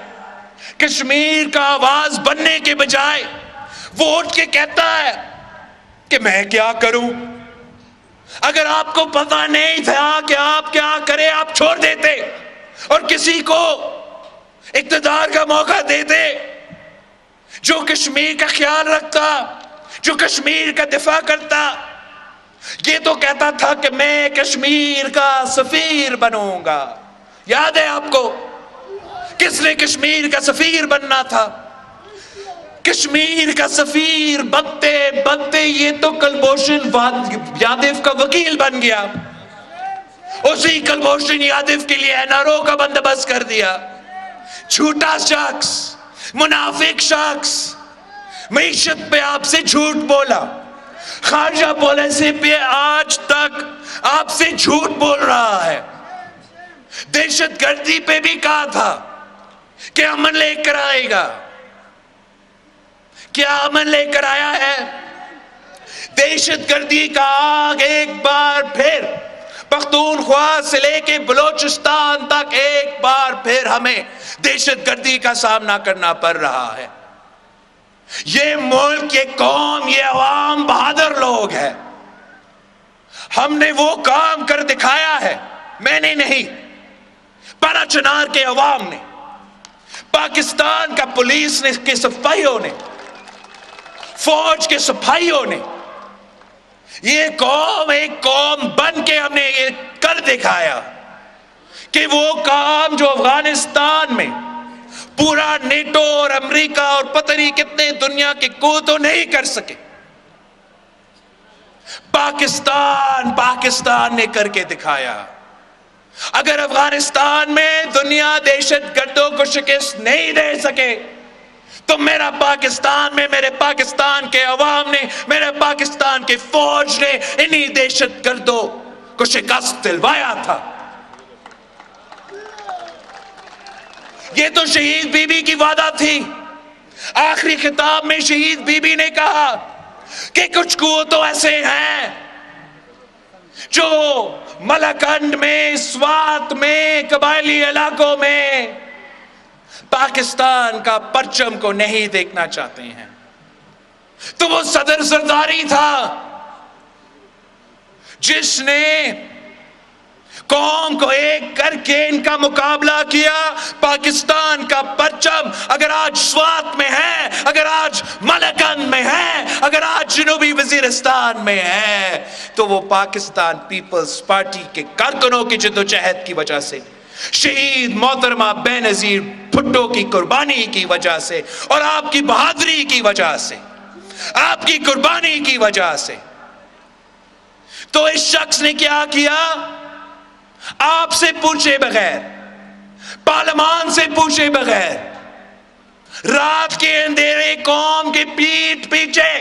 کشمیر کا آواز بننے کے بجائے وہ اٹھ کے کہتا ہے کہ میں کیا کروں؟ اگر آپ کو پتا نہیں تھا کہ آپ کیا کریں، آپ چھوڑ دیتے اور کسی کو اقتدار کا موقع دیتے جو کشمیر کا خیال رکھتا، جو کشمیر کا دفاع کرتا۔ یہ تو کہتا تھا کہ میں کشمیر کا سفیر بنوں گا، یاد ہے آپ کو؟ کس نے کشمیر کا سفیر بننا تھا؟ کشمیر کا سفیر بنتے بنتے یہ تو کلبھوشن یادو کا وکیل بن گیا. اسی کلبھوشن یادو کے لیے NRO کا بندوبست کر دیا. جھوٹا شخص، منافق شخص، معیشت پہ آپ سے جھوٹ بولا، خارجہ پالیسی پہ آج تک آپ سے جھوٹ بول رہا ہے. دہشت گردی پہ بھی کہا تھا کہ امن لے کر آئے گا. کیا امن لے کر آیا ہے؟ دہشت گردی کا آگ ایک بار پھر پختونخوا سے لے کے بلوچستان تک ایک بار پھر ہمیں دہشت گردی کا سامنا کرنا پڑ رہا ہے. یہ ملک، یہ قوم، یہ عوام بہادر لوگ ہیں. ہم نے وہ کام کر دکھایا ہے، میں نے نہیں، پارا چنار کے عوام نے، پاکستان کا پولیس نے کے سپاہیوں نے، فوج کے سپاہیوں نے. یہ قوم ایک قوم بن کے ہم نے یہ کر دکھایا کہ وہ کام جو افغانستان میں پورا نیٹو اور امریکہ اور پتہ نہیں کتنے دنیا کے قوتوں نہیں کر سکے، پاکستان نے کر کے دکھایا. اگر افغانستان میں دنیا دہشت گردوں کو شکست نہیں دے سکے تو میرا پاکستان میں میرے پاکستان کے عوام نے، میرے پاکستان کے فوج نے انہی دہشت گردوں کو شکست دلوایا تھا. یہ تو شہید بی بی کی وعدہ تھی. آخری خطاب میں شہید بی بی نے کہا کہ کچھ قوتوں ایسے ہیں جو ملکنڈ میں، سوات میں، قبائلی علاقوں میں پاکستان کا پرچم کو نہیں دیکھنا چاہتے ہیں. تو وہ صدر زرداری تھا جس نے قوم کو ایک کر کے ان کا مقابلہ کیا. پاکستان کا پرچم اگر آج سوات میں ہے، اگر آج ملکنڈ میں ہے، اگر آج جنوبی وزیرستان میں ہے تو وہ پاکستان پیپلز پارٹی کے کارکنوں کی جدوجہد کی وجہ سے، شہید محترمہ بے نظیر بھٹو کی قربانی کی وجہ سے اور آپ کی بہادری کی وجہ سے، آپ کی قربانی کی وجہ سے. تو اس شخص نے کیا کیا؟ آپ سے پوچھے بغیر، پارلیمان سے پوچھے بغیر، رات کے اندھیرے قوم کے پیٹ پیچھے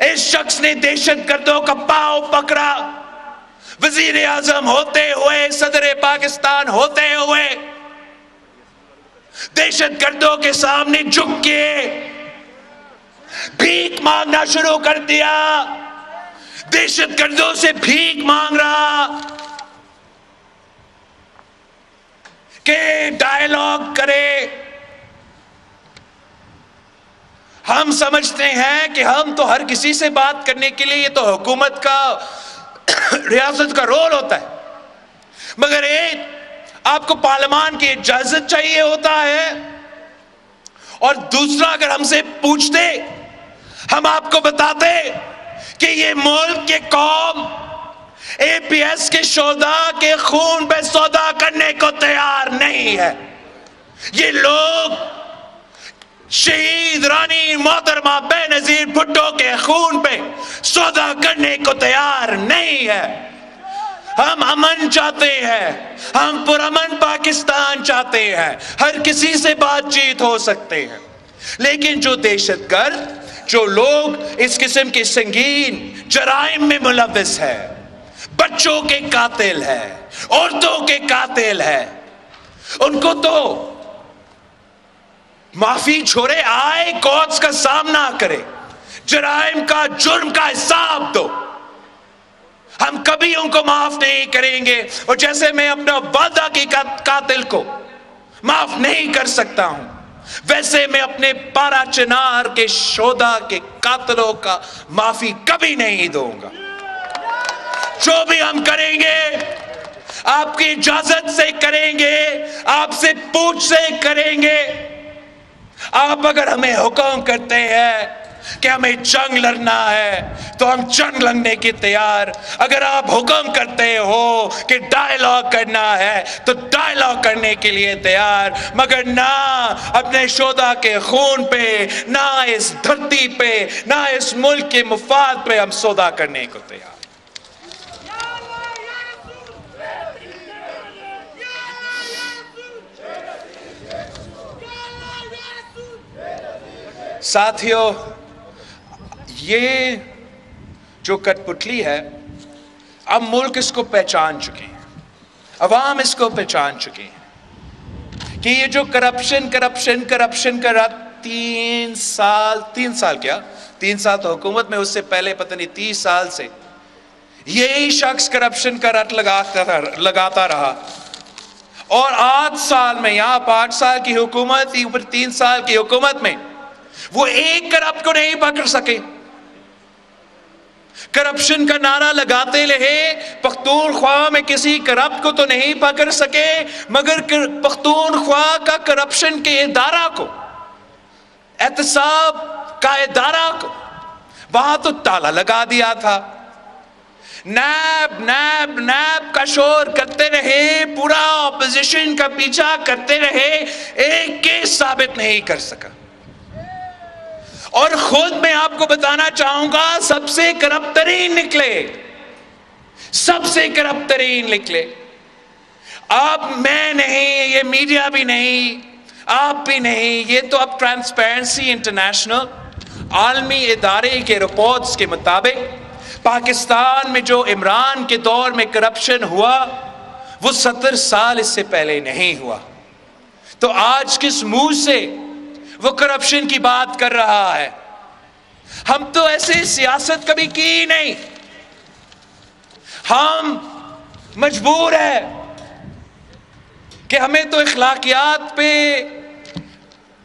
اس شخص نے دہشت گردوں کا پاؤں پکڑا. وزیر اعظم ہوتے ہوئے، صدر پاکستان ہوتے ہوئے دہشت گردوں کے سامنے جھک کے بھیک مانگنا شروع کر دیا. دہشت گردوں سے بھیک مانگ رہا کہ ڈائیلاگ کرے. ہم سمجھتے ہیں کہ ہم تو ہر کسی سے بات کرنے کے لیے، یہ تو حکومت کا، ریاست کا رول ہوتا ہے، مگر ایک آپ کو پارلیمان کی اجازت چاہیے ہوتا ہے، اور دوسرا اگر ہم سے پوچھتے ہم آپ کو بتاتے کہ یہ ملک کے قوم APS کے شہداء کے خون پہ سودا کرنے کو تیار نہیں ہے. یہ لوگ شہید رانی محترمہ بے نظیر بھٹو کے خون پہ سودا کرنے کو تیار نہیں ہے. ہم امن چاہتے ہیں، ہم پرامن پاکستان چاہتے ہیں، ہر کسی سے بات چیت ہو سکتے ہیں. لیکن جو دہشت گرد، جو لوگ اس قسم کے سنگین جرائم میں ملوث ہے، بچوں کے قاتل ہے، عورتوں کے قاتل ہے، ان کو تو معافی چھوڑے، آئے کوٹس کا سامنا کرے، جرائم کا، جرم کا حساب دو. ہم کبھی ان کو معاف نہیں کریں گے. اور جیسے میں اپنا والدہ کی قاتل کو معاف نہیں کر سکتا ہوں، ویسے میں اپنے پارا چنار کے شہداء کے قاتلوں کا معافی کبھی نہیں دوں گا. جو بھی ہم کریں گے آپ کی اجازت سے کریں گے، آپ سے پوچھ سے کریں گے. آپ اگر ہمیں حکم کرتے ہیں کہ ہمیں جنگ لڑنا ہے تو ہم جنگ لڑنے کی تیار. اگر آپ حکم کرتے ہو کہ ڈائلاگ کرنا ہے تو ڈائلاگ کرنے کے لیے تیار، مگر نہ اپنے شہداء کے خون پہ، نہ اس دھرتی پہ، نہ اس ملک کے مفاد پہ ہم سودا کرنے کو تیار۔ ساتھیو، یہ جو کٹ پتلی ہے، اب ملک اس کو پہچان چکے ہیں، عوام اس کو پہچان چکے ہیں کہ یہ جو کرپشن کا رات 3 سال تو حکومت میں، اس سے پہلے پتہ نہیں 30 سال سے یہی شخص کرپشن کا رٹ لگاتا رہا، اور 8 سال میں، یہاں 8 سال کی حکومت، اوپر 3 سال کی حکومت میں وہ ایک کرپٹ کو نہیں پکڑ سکے۔ کرپشن کا نعرہ لگاتے رہے، پختونخوا میں کسی کرپٹ کو تو نہیں پکڑ سکے، مگر پختونخوا کا کرپشن کے ادارہ کو، احتساب کا ادارہ کو، وہاں تو تالا لگا دیا تھا۔ نیب کا شور کرتے رہے، پورا اپوزیشن کا پیچھا کرتے رہے، ایک کیس ثابت نہیں کر سکا۔ اور خود میں آپ کو بتانا چاہوں گا، سب سے کرپٹ ترین نکلے۔ اب میں نہیں، یہ میڈیا بھی نہیں، آپ بھی نہیں، یہ تو اب ٹرانسپیرنسی انٹرنیشنل عالمی ادارے کے رپورٹس کے مطابق پاکستان میں جو عمران کے دور میں کرپشن ہوا، وہ 70 سال اس سے پہلے نہیں ہوا۔ تو آج کس منہ سے وہ کرپشن کی بات کر رہا ہے؟ ہم تو ایسی سیاست کبھی کی نہیں۔ ہم مجبور ہیں کہ ہمیں تو اخلاقیات پہ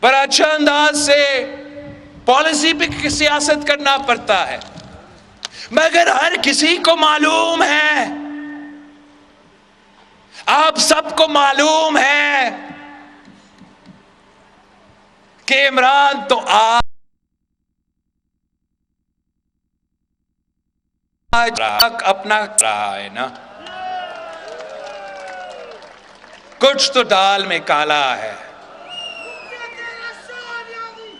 بڑا اچھا انداز سے پالیسی پہ سیاست کرنا پڑتا ہے، مگر ہر کسی کو معلوم ہے، آپ سب کو معلوم ہے کہ عمران تو آج اپنا رہا ہے نا، کچھ تو دال میں کالا ہے۔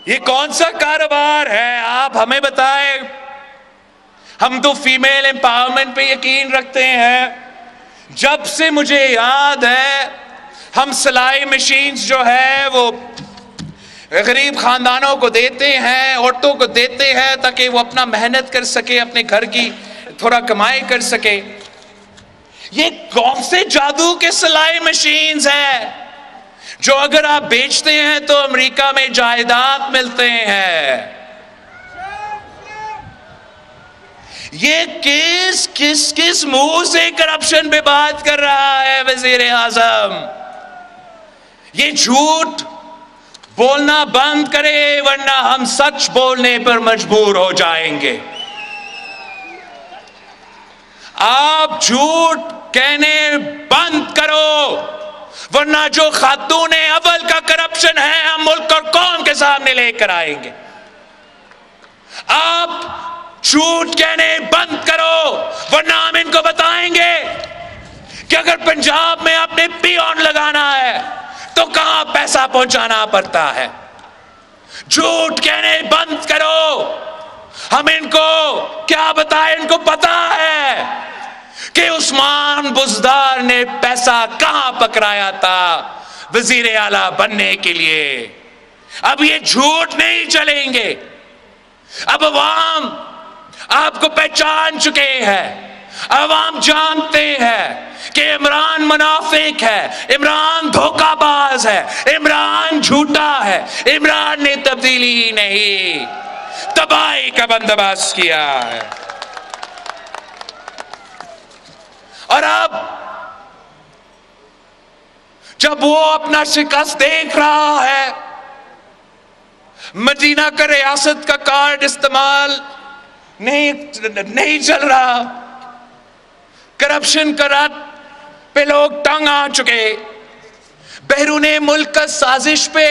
یہ کون سا کاروبار ہے؟ آپ ہمیں بتائیں۔ ہم تو فیمیل امپاورمنٹ پہ یقین رکھتے ہیں۔ جب سے مجھے یاد ہے، ہم سلائی مشینز جو ہے وہ غریب خاندانوں کو دیتے ہیں، عورتوں کو دیتے ہیں، تاکہ وہ اپنا محنت کر سکے، اپنے گھر کی تھوڑا کمائی کر سکے۔ یہ کون سے جادو کے سلائی مشینز ہیں جو اگر آپ بیچتے ہیں تو امریکہ میں جائیداد ملتے ہیں؟ یہ کس منہ سے کرپشن پہ بات کر رہا ہے وزیر اعظم؟ یہ جھوٹ بولنا بند کرے، ورنہ ہم سچ بولنے پر مجبور ہو جائیں گے۔ آپ جھوٹ کہنے بند کرو، ورنہ جو خاتون اول کا کرپشن ہے ہم ملک اور قوم کے سامنے لے کر آئیں گے۔ آپ جھوٹ کہنے بند کرو، ورنہ ہم ان کو بتائیں گے کہ اگر پنجاب میں آپ نے پیون لگانا ہے تو کہاں پیسہ پہنچانا پڑتا ہے۔ جھوٹ کہنے بند کرو، ہم ان کو کیا بتائیں، ان کو پتا ہے کہ عثمان بزدار نے پیسہ کہاں پکڑایا تھا وزیر اعلیٰ بننے کے لیے۔ اب یہ جھوٹ نہیں چلیں گے۔ اب عوام آپ کو پہچان چکے ہیں، عوام جانتے ہیں کہ عمران منافق ہے، عمران دھوکہ باز ہے، عمران جھوٹا ہے، عمران نے تبدیلی ہی نہیں، تباہی کا بندوبست کیا ہے۔ اور اب جب وہ اپنا شکست دیکھ رہا ہے، مدینہ کا ریاست کا کارڈ استعمال نہیں چل رہا، کرپشن کا رات پہ لوگ تنگ آ چکے، بیرون ملک کا سازش پہ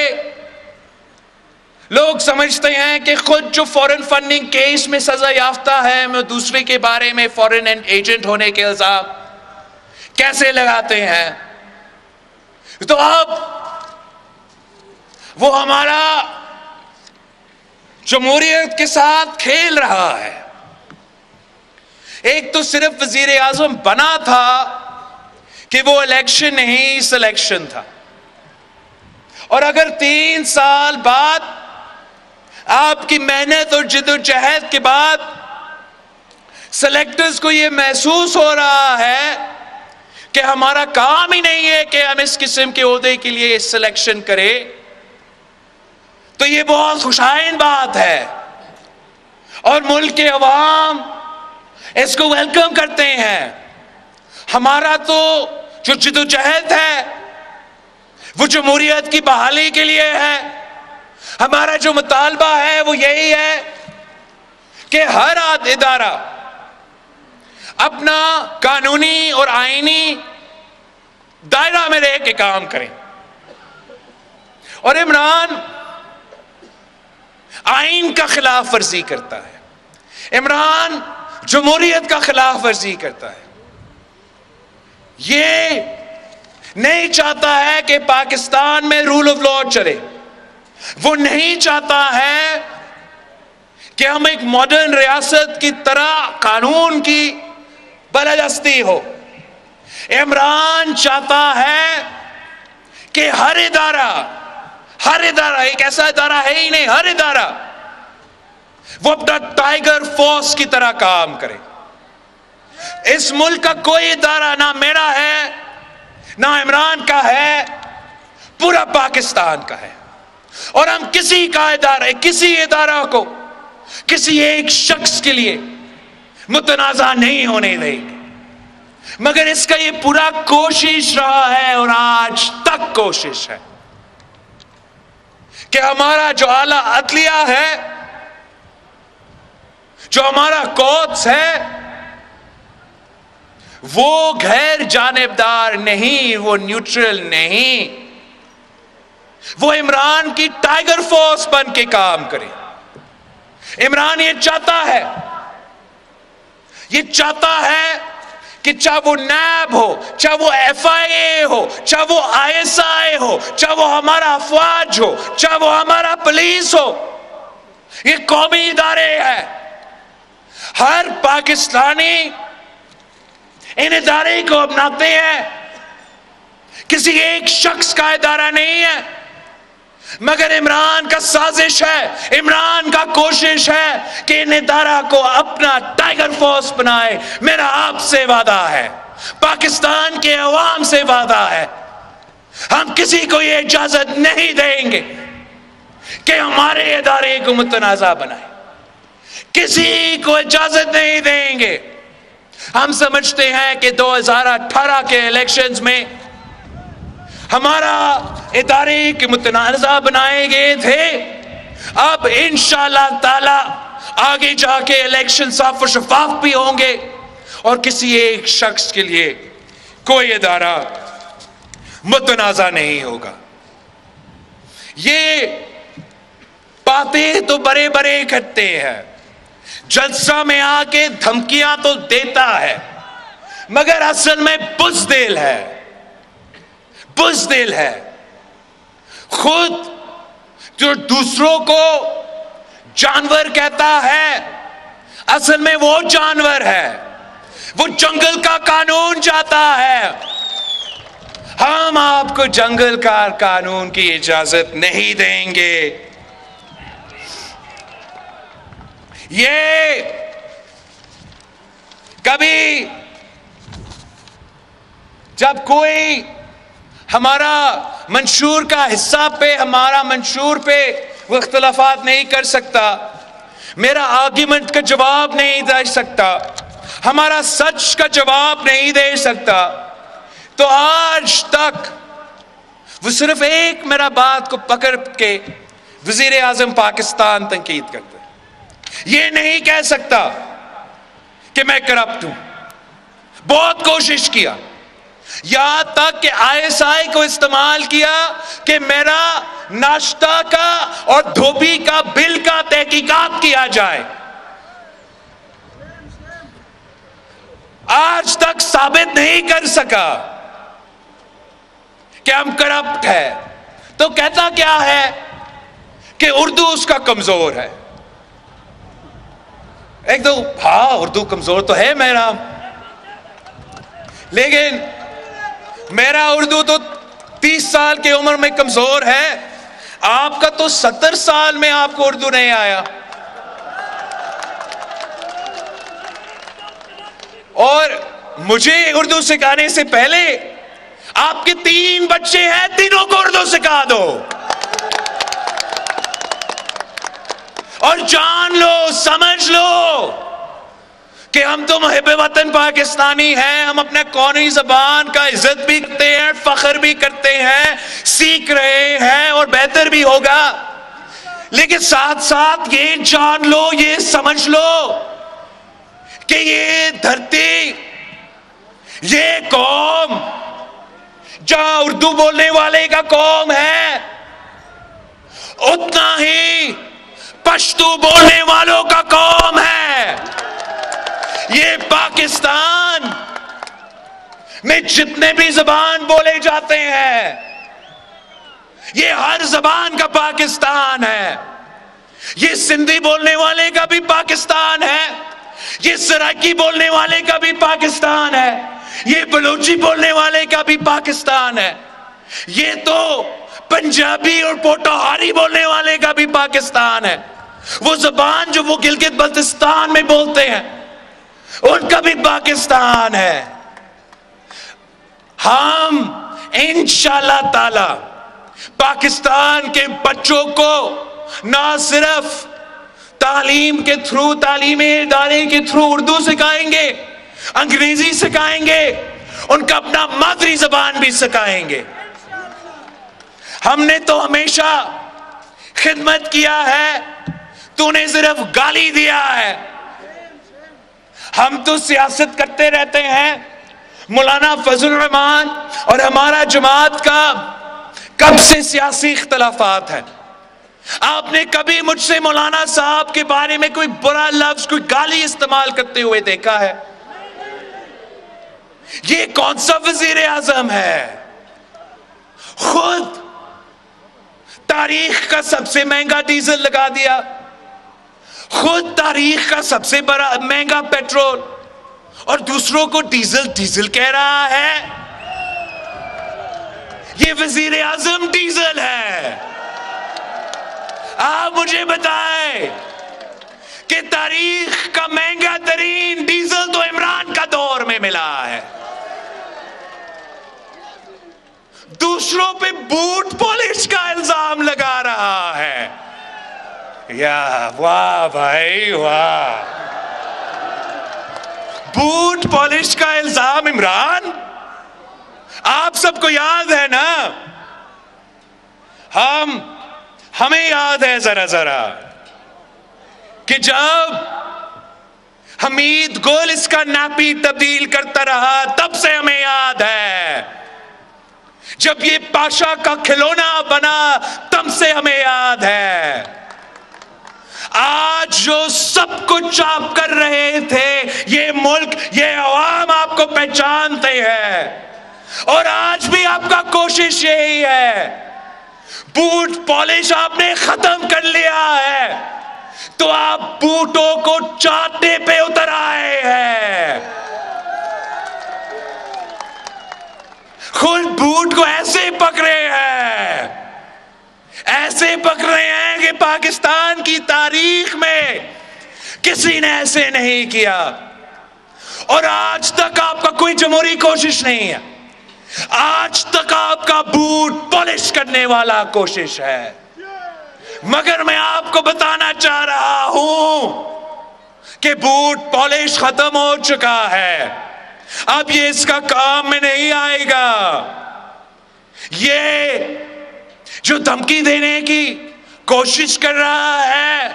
لوگ سمجھتے ہیں کہ خود جو فورن فنڈنگ کیس میں سزا یافتہ ہے، میں دوسرے کے بارے میں فورن ایجنٹ ہونے کے الزام، کیسے لگاتے ہیں. تو اب وہ ہمارا جمہوریت کے ساتھ کھیل رہا ہے. ایک تو صرف وزیر اعظم بنا تھا کہ وہ الیکشن نہیں سلیکشن تھا، اور اگر 3 سال بعد آپ کی محنت اور جد و جہد کے بعد سلیکٹرز کو یہ محسوس ہو رہا ہے کہ ہمارا کام ہی نہیں ہے کہ ہم اس قسم کے عہدے کے لیے سلیکشن کریں، تو یہ بہت خوشائن بات ہے، اور ملک کے عوام اس کو ویلکم کرتے ہیں. ہمارا تو جو جد و جہد ہے وہ جمہوریت کی بحالی کے لیے ہے. ہمارا جو مطالبہ ہے وہ یہی ہے کہ ہر ادارہ اپنا قانونی اور آئینی دائرہ میں رہ کے کام کریں. اور عمران آئین کا خلاف ورزی کرتا ہے، عمران جمہوریت کا خلاف ورزی کرتا ہے. یہ نہیں چاہتا ہے کہ پاکستان میں رول آف لا چلے، وہ نہیں چاہتا ہے کہ ہم ایک ماڈرن ریاست کی طرح قانون کی بالادستی ہو. عمران چاہتا ہے کہ ہر ادارہ ایک ایسا ادارہ ہے ہی نہیں، ہر ادارہ وہ اپنا ٹائیگر فورس کی طرح کام کرے. اس ملک کا کوئی ادارہ نہ میرا ہے نہ عمران کا ہے، پورا پاکستان کا ہے، اور ہم کسی ادارہ کو کسی ایک شخص کے لیے متنازع نہیں ہونے دیں گے. مگر اس کا یہ پورا کوشش رہا ہے اور آج تک کوشش ہے کہ ہمارا جو اعلیٰ عدلیہ ہے، جو ہمارا قدس ہے، وہ غیر جانبدار نہیں، وہ نیوٹرل نہیں، وہ عمران کی ٹائیگر فورس بن کے کام کرے. عمران یہ چاہتا ہے کہ چاہے وہ نیب ہو، چاہے وہ FIA ہو، چاہے وہ ISI ہو، چاہے وہ ہمارا افواج ہو، چاہے وہ ہمارا پولیس ہو، یہ قومی ادارے ہیں. ہر پاکستانی ان ادارے کو اپناتے ہیں، کسی ایک شخص کا ادارہ نہیں ہے. مگر عمران کا سازش ہے، عمران کا کوشش ہے کہ ان ادارہ کو اپنا ٹائیگر فورس بنائے. میرا آپ سے وعدہ ہے، پاکستان کے عوام سے وعدہ ہے، ہم کسی کو یہ اجازت نہیں دیں گے کہ ہمارے ادارے کو متنازع بنائے، کسی کو اجازت نہیں دیں گے. ہم سمجھتے ہیں کہ 2018 کے الیکشنز میں ہمارا ادارے کے متنازع بنائے گئے تھے. اب انشاءاللہ تعالی آگے جا کے الیکشن صاف و شفاف بھی ہوں گے، اور کسی ایک شخص کے لیے کوئی ادارہ متنازع نہیں ہوگا. یہ باتیں تو بڑے بڑے کرتے ہیں، جلسہ میں آ کے دھمکیاں تو دیتا ہے، مگر اصل میں بزدل ہے. خود جو دوسروں کو جانور کہتا ہے، اصل میں وہ جانور ہے، وہ جنگل کا قانون چاہتا ہے. ہم آپ کو جنگل کا قانون کی اجازت نہیں دیں گے. یہ کبھی جب کوئی ہمارا منشور کا حصہ پہ، ہمارا منشور پہ وہ اختلافات نہیں کر سکتا، میرا آرگیومنٹ کا جواب نہیں دے سکتا، ہمارا سچ کا جواب نہیں دے سکتا، تو آج تک وہ صرف ایک میرا بات کو پکڑ کے وزیر اعظم پاکستان تنقید کرتا ہے. یہ نہیں کہہ سکتا کہ میں کرپٹ ہوں. بہت کوشش کیا، یہاں تک کہ ISI کو استعمال کیا کہ میرا ناشتہ کا اور دھوبی کا بل کا تحقیقات کیا جائے. آج تک ثابت نہیں کر سکا کہ ہم کرپٹ ہے، تو کہتا کیا ہے کہ اردو اس کا کمزور ہے. ایک تو ہاں اردو کمزور تو ہے میرا، لیکن میرا اردو تو 30 سال کی عمر میں کمزور ہے، آپ کا تو 70 سال میں آپ کو اردو نہیں آیا. اور مجھے اردو سکھانے سے پہلے آپ کے 3 بچے ہیں، تینوں کو اردو سکھا دو اور جان لو، سمجھ لو کہ ہم تو محب وطن پاکستانی ہیں. ہم اپنے قومی زبان کا عزت بھی کرتے ہیں، فخر بھی کرتے ہیں، سیکھ رہے ہیں اور بہتر بھی ہوگا. لیکن ساتھ ساتھ یہ جان لو، یہ سمجھ لو کہ یہ دھرتی، یہ قوم جہاں اردو بولنے والے کا قوم ہے، اتنا ہی پشتو بولنے والوں کا قوم ہے. یہ پاکستان میں جتنے بھی زبان بولے جاتے ہیں، یہ ہر زبان کا پاکستان ہے. یہ سندھی بولنے والے کا بھی پاکستان ہے، یہ سرائکی بولنے والے کا بھی پاکستان ہے، یہ بلوچی بولنے والے کا بھی پاکستان ہے، یہ تو پنجابی اور پوٹوہاری بولنے والے کا بھی پاکستان ہے. وہ زبان جو وہ گلگت بلتستان میں بولتے ہیں ان کا بھی پاکستان ہے. ہم انشاءاللہ تعالی پاکستان کے بچوں کو نہ صرف تعلیم کے تھرو، تعلیمی ادارے کے تھرو اردو سکھائیں گے، انگریزی سکھائیں گے، ان کا اپنا مادری زبان بھی سکھائیں گے. ہم نے تو ہمیشہ خدمت کیا ہے، تو نے صرف گالی دیا ہے. ہم تو سیاست کرتے رہتے ہیں. مولانا فضل الرحمان اور ہمارا جماعت کا کب سے سیاسی اختلافات ہیں. آپ نے کبھی مجھ سے مولانا صاحب کے بارے میں کوئی برا لفظ، کوئی گالی استعمال کرتے ہوئے دیکھا ہے؟ یہ کون سا وزیر اعظم ہے؟ خود تاریخ کا سب سے مہنگا ڈیزل لگا دیا، خود تاریخ کا سب سے بڑا مہنگا پیٹرول، اور دوسروں کو ڈیزل کہہ رہا ہے. یہ وزیر اعظم ڈیزل ہے. آپ مجھے بتائیں کہ تاریخ کا مہنگا ترین ڈیزل تو عمران کا دور میں ملا ہے. دوسروں پہ بوٹ پالش کا الزام لگا رہا ہے. یا واہ بھائی واہ، بوٹ پالش کا الزام عمران. آپ سب کو یاد ہے نا، ہمیں یاد ہے ذرا کہ جب حمید گل اس کا ناپی تبدیل کرتا رہا، تب سے ہمیں یاد ہے. جب یہ پاشا کا کھلونا بنا، تب سے ہمیں یاد ہے. آج جو سب کچھ آپ کر رہے تھے، یہ ملک، یہ عوام آپ کو پہچانتے ہیں، اور آج بھی آپ کا کوشش یہی ہے. بوٹ پالش آپ نے ختم کر لیا ہے، تو آپ بوٹوں کو چاٹنے پہ اتر آئے ہیں. خود بوٹ کو ایسے پکڑے ہیں، ایسے پکڑے ہیں کہ پاکستان کی تاریخ میں کسی نے ایسے نہیں کیا. اور آج تک آپ کا کوئی جمہوری کوشش نہیں ہے، آج تک آپ کا بوٹ پالش کرنے والا کوشش ہے. مگر میں آپ کو بتانا چاہ رہا ہوں کہ بوٹ پالش ختم ہو چکا ہے. اب یہ اس کا کام میں نہیں آئے گا. یہ جو دھمکی دینے کی کوشش کر رہا ہے،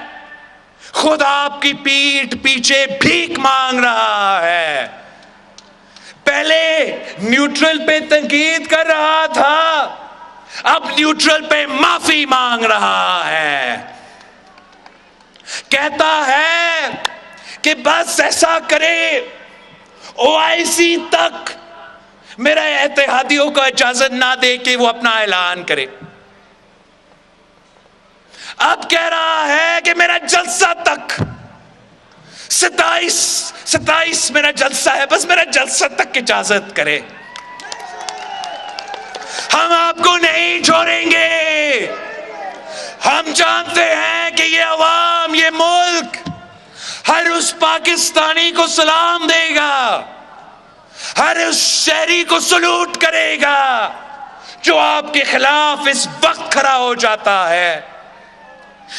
خود آپ کی پیٹھ پیچھے بھیک مانگ رہا ہے. پہلے نیوٹرل پہ تنقید کر رہا تھا، اب نیوٹرل پہ معافی مانگ رہا ہے. کہتا ہے کہ بس ایسا کرے OIC تک میرے اتحادیوں کو اجازت نہ دے کہ وہ اپنا اعلان کرے. اب کہہ رہا ہے کہ میرا جلسہ تک 27 میرا جلسہ ہے، بس میرا جلسہ تک اجازت کرے. ہم آپ کو نہیں چھوڑیں گے. ہم جانتے ہیں کہ یہ عوام، یہ ملک ہر اس پاکستانی کو سلام دے گا، ہر اس شہری کو سلوٹ کرے گا جو آپ کے خلاف اس وقت کھڑا ہو جاتا ہے.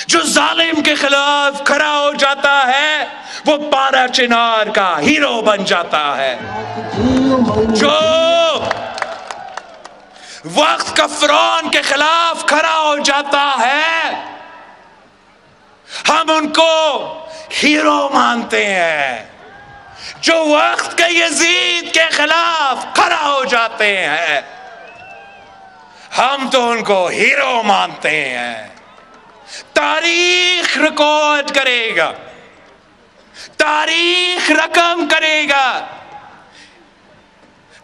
جو ظالم کے خلاف کھڑا ہو جاتا ہے وہ پارا چنار کا ہیرو بن جاتا ہے. جو وقت کا فرعون کے خلاف کھڑا ہو جاتا ہے ہم ان کو ہیرو مانتے ہیں. جو وقت کے یزید کے خلاف کھڑا ہو جاتے ہیں ہم تو ان کو ہیرو مانتے ہیں. تاریخ ریکارڈ کرے گا، تاریخ رقم کرے گا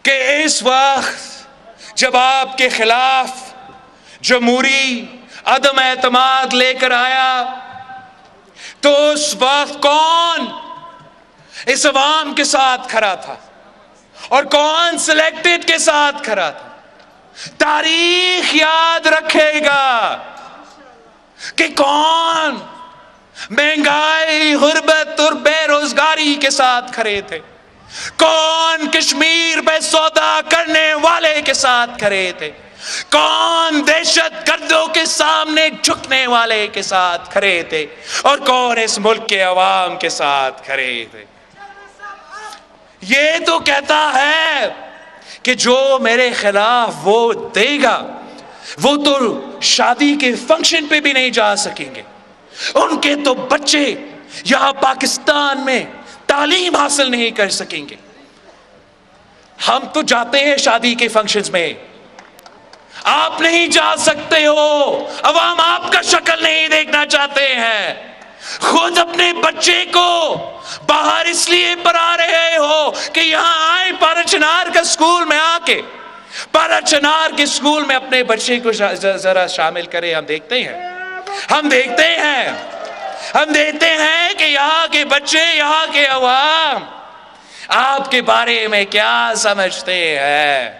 کہ اس وقت جب آپ کے خلاف جمہوری عدم اعتماد لے کر آیا تو اس وقت کون اس عوام کے ساتھ کھڑا تھا اور کون سلیکٹڈ کے ساتھ کھڑا تھا. تاریخ یاد رکھے گا کہ کون مہنگائی، غربت اور بے روزگاری کے ساتھ کھڑے تھے، کون کشمیر پہ سودا کرنے والے کے ساتھ کھڑے تھے، کون دہشت گردوں کے سامنے جھکنے والے کے ساتھ کھڑے تھے، اور کون اس ملک کے عوام کے ساتھ کھڑے تھے. یہ تو کہتا ہے کہ جو میرے خلاف ووٹ دے گا وہ تو شادی کے فنکشن پہ بھی نہیں جا سکیں گے، ان کے تو بچے یہاں پاکستان میں تعلیم حاصل نہیں کر سکیں گے. ہم تو جاتے ہیں شادی کے فنکشنز میں، آپ نہیں جا سکتے ہو. عوام آپ کا شکل نہیں دیکھنا چاہتے ہیں. خود اپنے بچے کو باہر اس لیے پڑھا رہے ہو کہ یہاں آئے پارا چنار کا سکول میں آ کے پارا چنار کے سکول میں اپنے بچے کو ذرا شامل کرے. ہم دیکھتے ہیں کہ یہاں کے بچے، یہاں کے عوام آپ کے بارے میں کیا سمجھتے ہیں.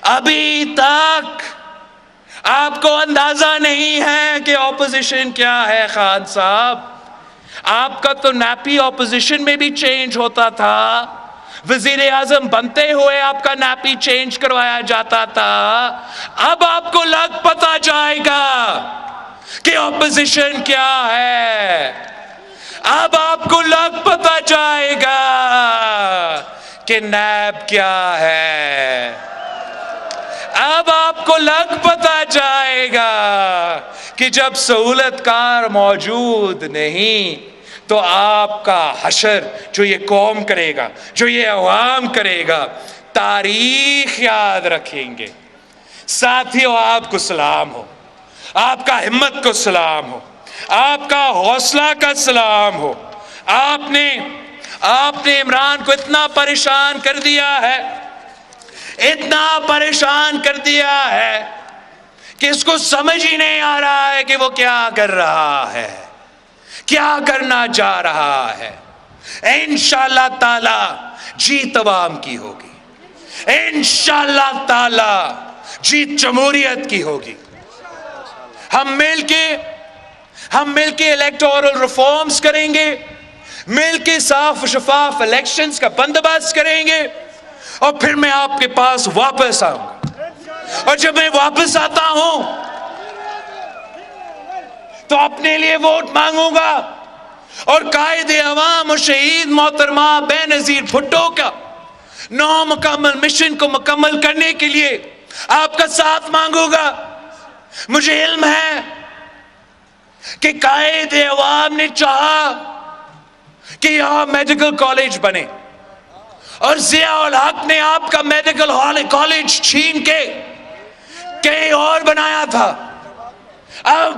ابھی تک آپ کو اندازہ نہیں ہے کہ اپوزیشن کیا ہے. خان صاحب، آپ کا تو نیپی اپوزیشن میں بھی چینج ہوتا تھا، وزیر اعظم بنتے ہوئے آپ کا نیپی چینج کروایا جاتا تھا. اب آپ کو لگ پتا جائے گا کہ اپوزیشن کیا ہے. اب آپ کو لگ پتا جائے گا کہ نیب کیا ہے. اب آپ کو لگ پتا جائے گا کہ جب سہولت کار موجود نہیں تو آپ کا حشر جو یہ قوم کرے گا، جو یہ عوام کرے گا، تاریخ یاد رکھیں گے. ساتھیوں، آپ کو سلام ہو، آپ کا ہمت کو سلام ہو، آپ کا حوصلہ کا سلام ہو. آپ نے عمران کو اتنا پریشان کر دیا ہے، اتنا پریشان کر دیا ہے کہ اس کو سمجھ ہی نہیں آ رہا ہے کہ وہ کیا کر رہا ہے، کیا کرنا جا رہا ہے. انشاءاللہ تعالی جیت عوام کی ہوگی، انشاءاللہ تعالی جیت جمہوریت کی ہوگی. ہم مل کے الیکٹورل ریفارمز کریں گے، مل کے صاف و شفاف الیکشنز کا بندوبست کریں گے، اور پھر میں آپ کے پاس واپس آؤں گا. اور جب میں واپس آتا ہوں تو اپنے لیے ووٹ مانگوں گا، اور قائد عوام اور شہید محترمہ بے نظیر بھٹو کا 9 مکمل مشن کو مکمل کرنے کے لیے آپ کا ساتھ مانگوں گا. مجھے علم ہے کہ قائد عوام نے چاہا کہ یہاں میڈیکل کالج بنے، اور ضیاء الحق نے آپ کا میڈیکل کالج چھین کے کہیں اور بنایا تھا. اب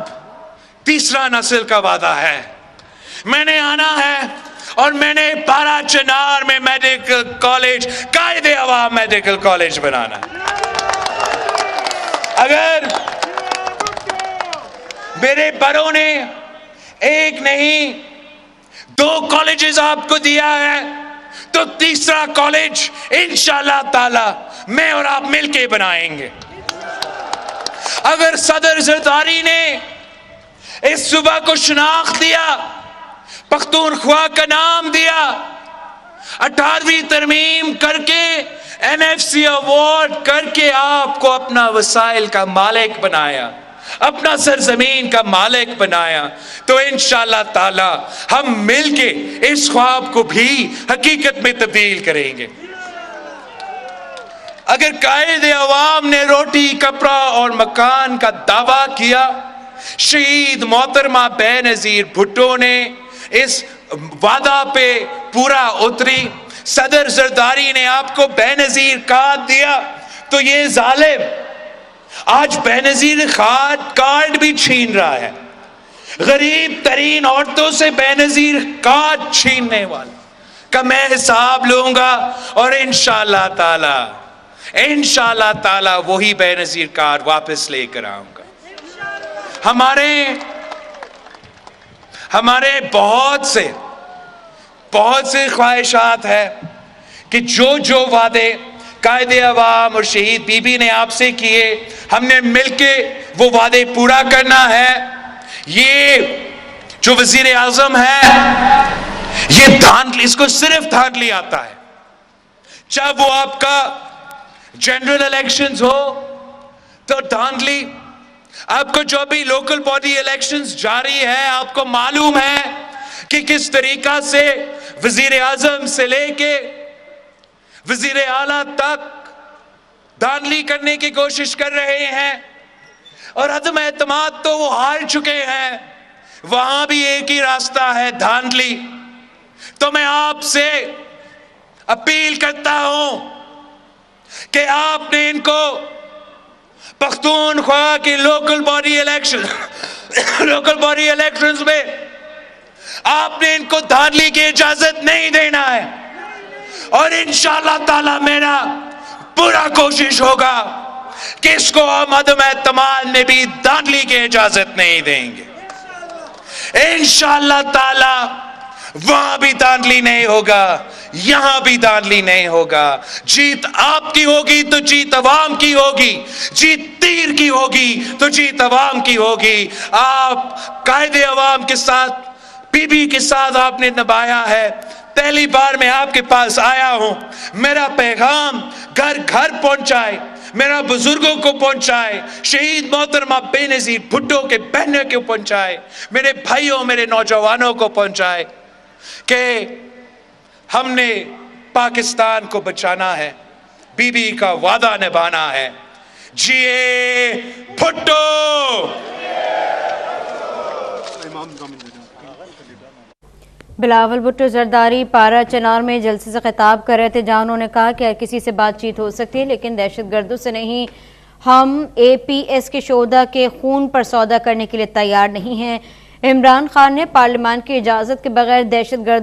تیسرا نسل کا وعدہ ہے، میں نے آنا ہے اور میں نے پارا چنار میں میڈیکل کالج قائد عوام میڈیکل کالج بنانا ہے۔ اگر میرے بڑوں نے ایک نہیں 2 کالجز آپ کو دیا ہے تو تیسرا کالج انشاءاللہ تعالی میں اور آپ مل کے بنائیں گے۔ اگر صدر زرداری نے اس صوبہ کو شناخت دیا، پختونخوا کا نام دیا، 18ویں ترمیم کر کے NFC ایوارڈ کر کے آپ کو اپنا وسائل کا مالک بنایا، اپنا سرزمین کا مالک بنایا، تو انشاءاللہ تعالی ہم مل کے اس خواب کو بھی حقیقت میں تبدیل کریں گے۔ اگر قائد عوام نے روٹی کپڑا اور مکان کا دعویٰ کیا، شہید محترمہ بے نظیر بھٹو نے اس وعدہ پہ پورا اتری، صدر زرداری نے آپ کو بے نظیر کارڈ دیا، تو یہ ظالم آج بے نظیر کارڈ بھی چھین رہا ہے۔ غریب ترین عورتوں سے بے نظیر کارڈ چھیننے والا کا میں حساب لوں گا، اور انشاءاللہ تعالی وہی بے نظیر کارڈ واپس لے کر آؤں گا۔ ہمارے بہت سے خواہشات ہیں کہ جو وعدے قائد عوام اور شہید بی بی نے آپ سے کیے، ہم نے مل کے وہ وعدے پورا کرنا ہے۔ یہ جو وزیر اعظم ہے یہ دھاندلی، اس کو صرف دھاندلی آتا ہے۔ چاہے وہ آپ کا جنرل الیکشنز ہو تو دھاندلی، آپ کو جو بھی لوکل باڈی الیکشنز جاری ہے، آپ کو معلوم ہے کہ کس طریقہ سے وزیر اعظم سے لے کے وزیر اعلیٰ تک دھاندلی کرنے کی کوشش کر رہے ہیں، اور عدم اعتماد تو وہ ہار چکے ہیں، وہاں بھی ایک ہی راستہ ہے، دھاندلی۔ تو میں آپ سے اپیل کرتا ہوں کہ آپ نے ان کو پختونخوا کی لوکل باڈی الیکشنز میں آپ نے ان کو دھاندلی کی اجازت نہیں دینا ہے، اور انشاءاللہ تعالی میرا پورا کوشش ہوگا کہ اس کو ہم عدم اعتماد میں بھی دھاندلی کی اجازت نہیں دیں گے۔ انشاءاللہ تعالی وہاں بھی دھاندلی نہیں ہوگا، یہاں بھی دھاندلی نہیں ہوگا۔ جیت آپ کی ہوگی تو جیت عوام کی ہوگی، جیت تیر کی ہوگی تو جیت عوام کی ہوگی۔ آپ قائد عوام کے ساتھ، بی بی کے ساتھ آپ نے نبھایا ہے۔ پہلی بار میں آپ کے پاس آیا ہوں، میرا پیغام گھر گھر پہنچائے، میرا بزرگوں کو پہنچائے، شہید محترمہ بے نظیر بھٹو کے بہنوں کو پہنچائے، میرے بھائیوں، میرے نوجوانوں کو پہنچائے کہ ہم نے پاکستان کو بچانا ہے، بی بی کا وعدہ نبھانا ہے۔ جیے بھٹو! بلاول بھٹو زرداری پارا چنار میں جلسے سے خطاب کر رہے تھے، جہاں انہوں نے کہا کہ ہر کسی سے بات چیت ہو سکتی ہے لیکن دہشت گردوں سے نہیں۔ ہم APS کے شہداء کے خون پر سودا کرنے کے لیے تیار نہیں ہیں۔ عمران خان نے پارلیمان کی اجازت کے بغیر دہشت گرد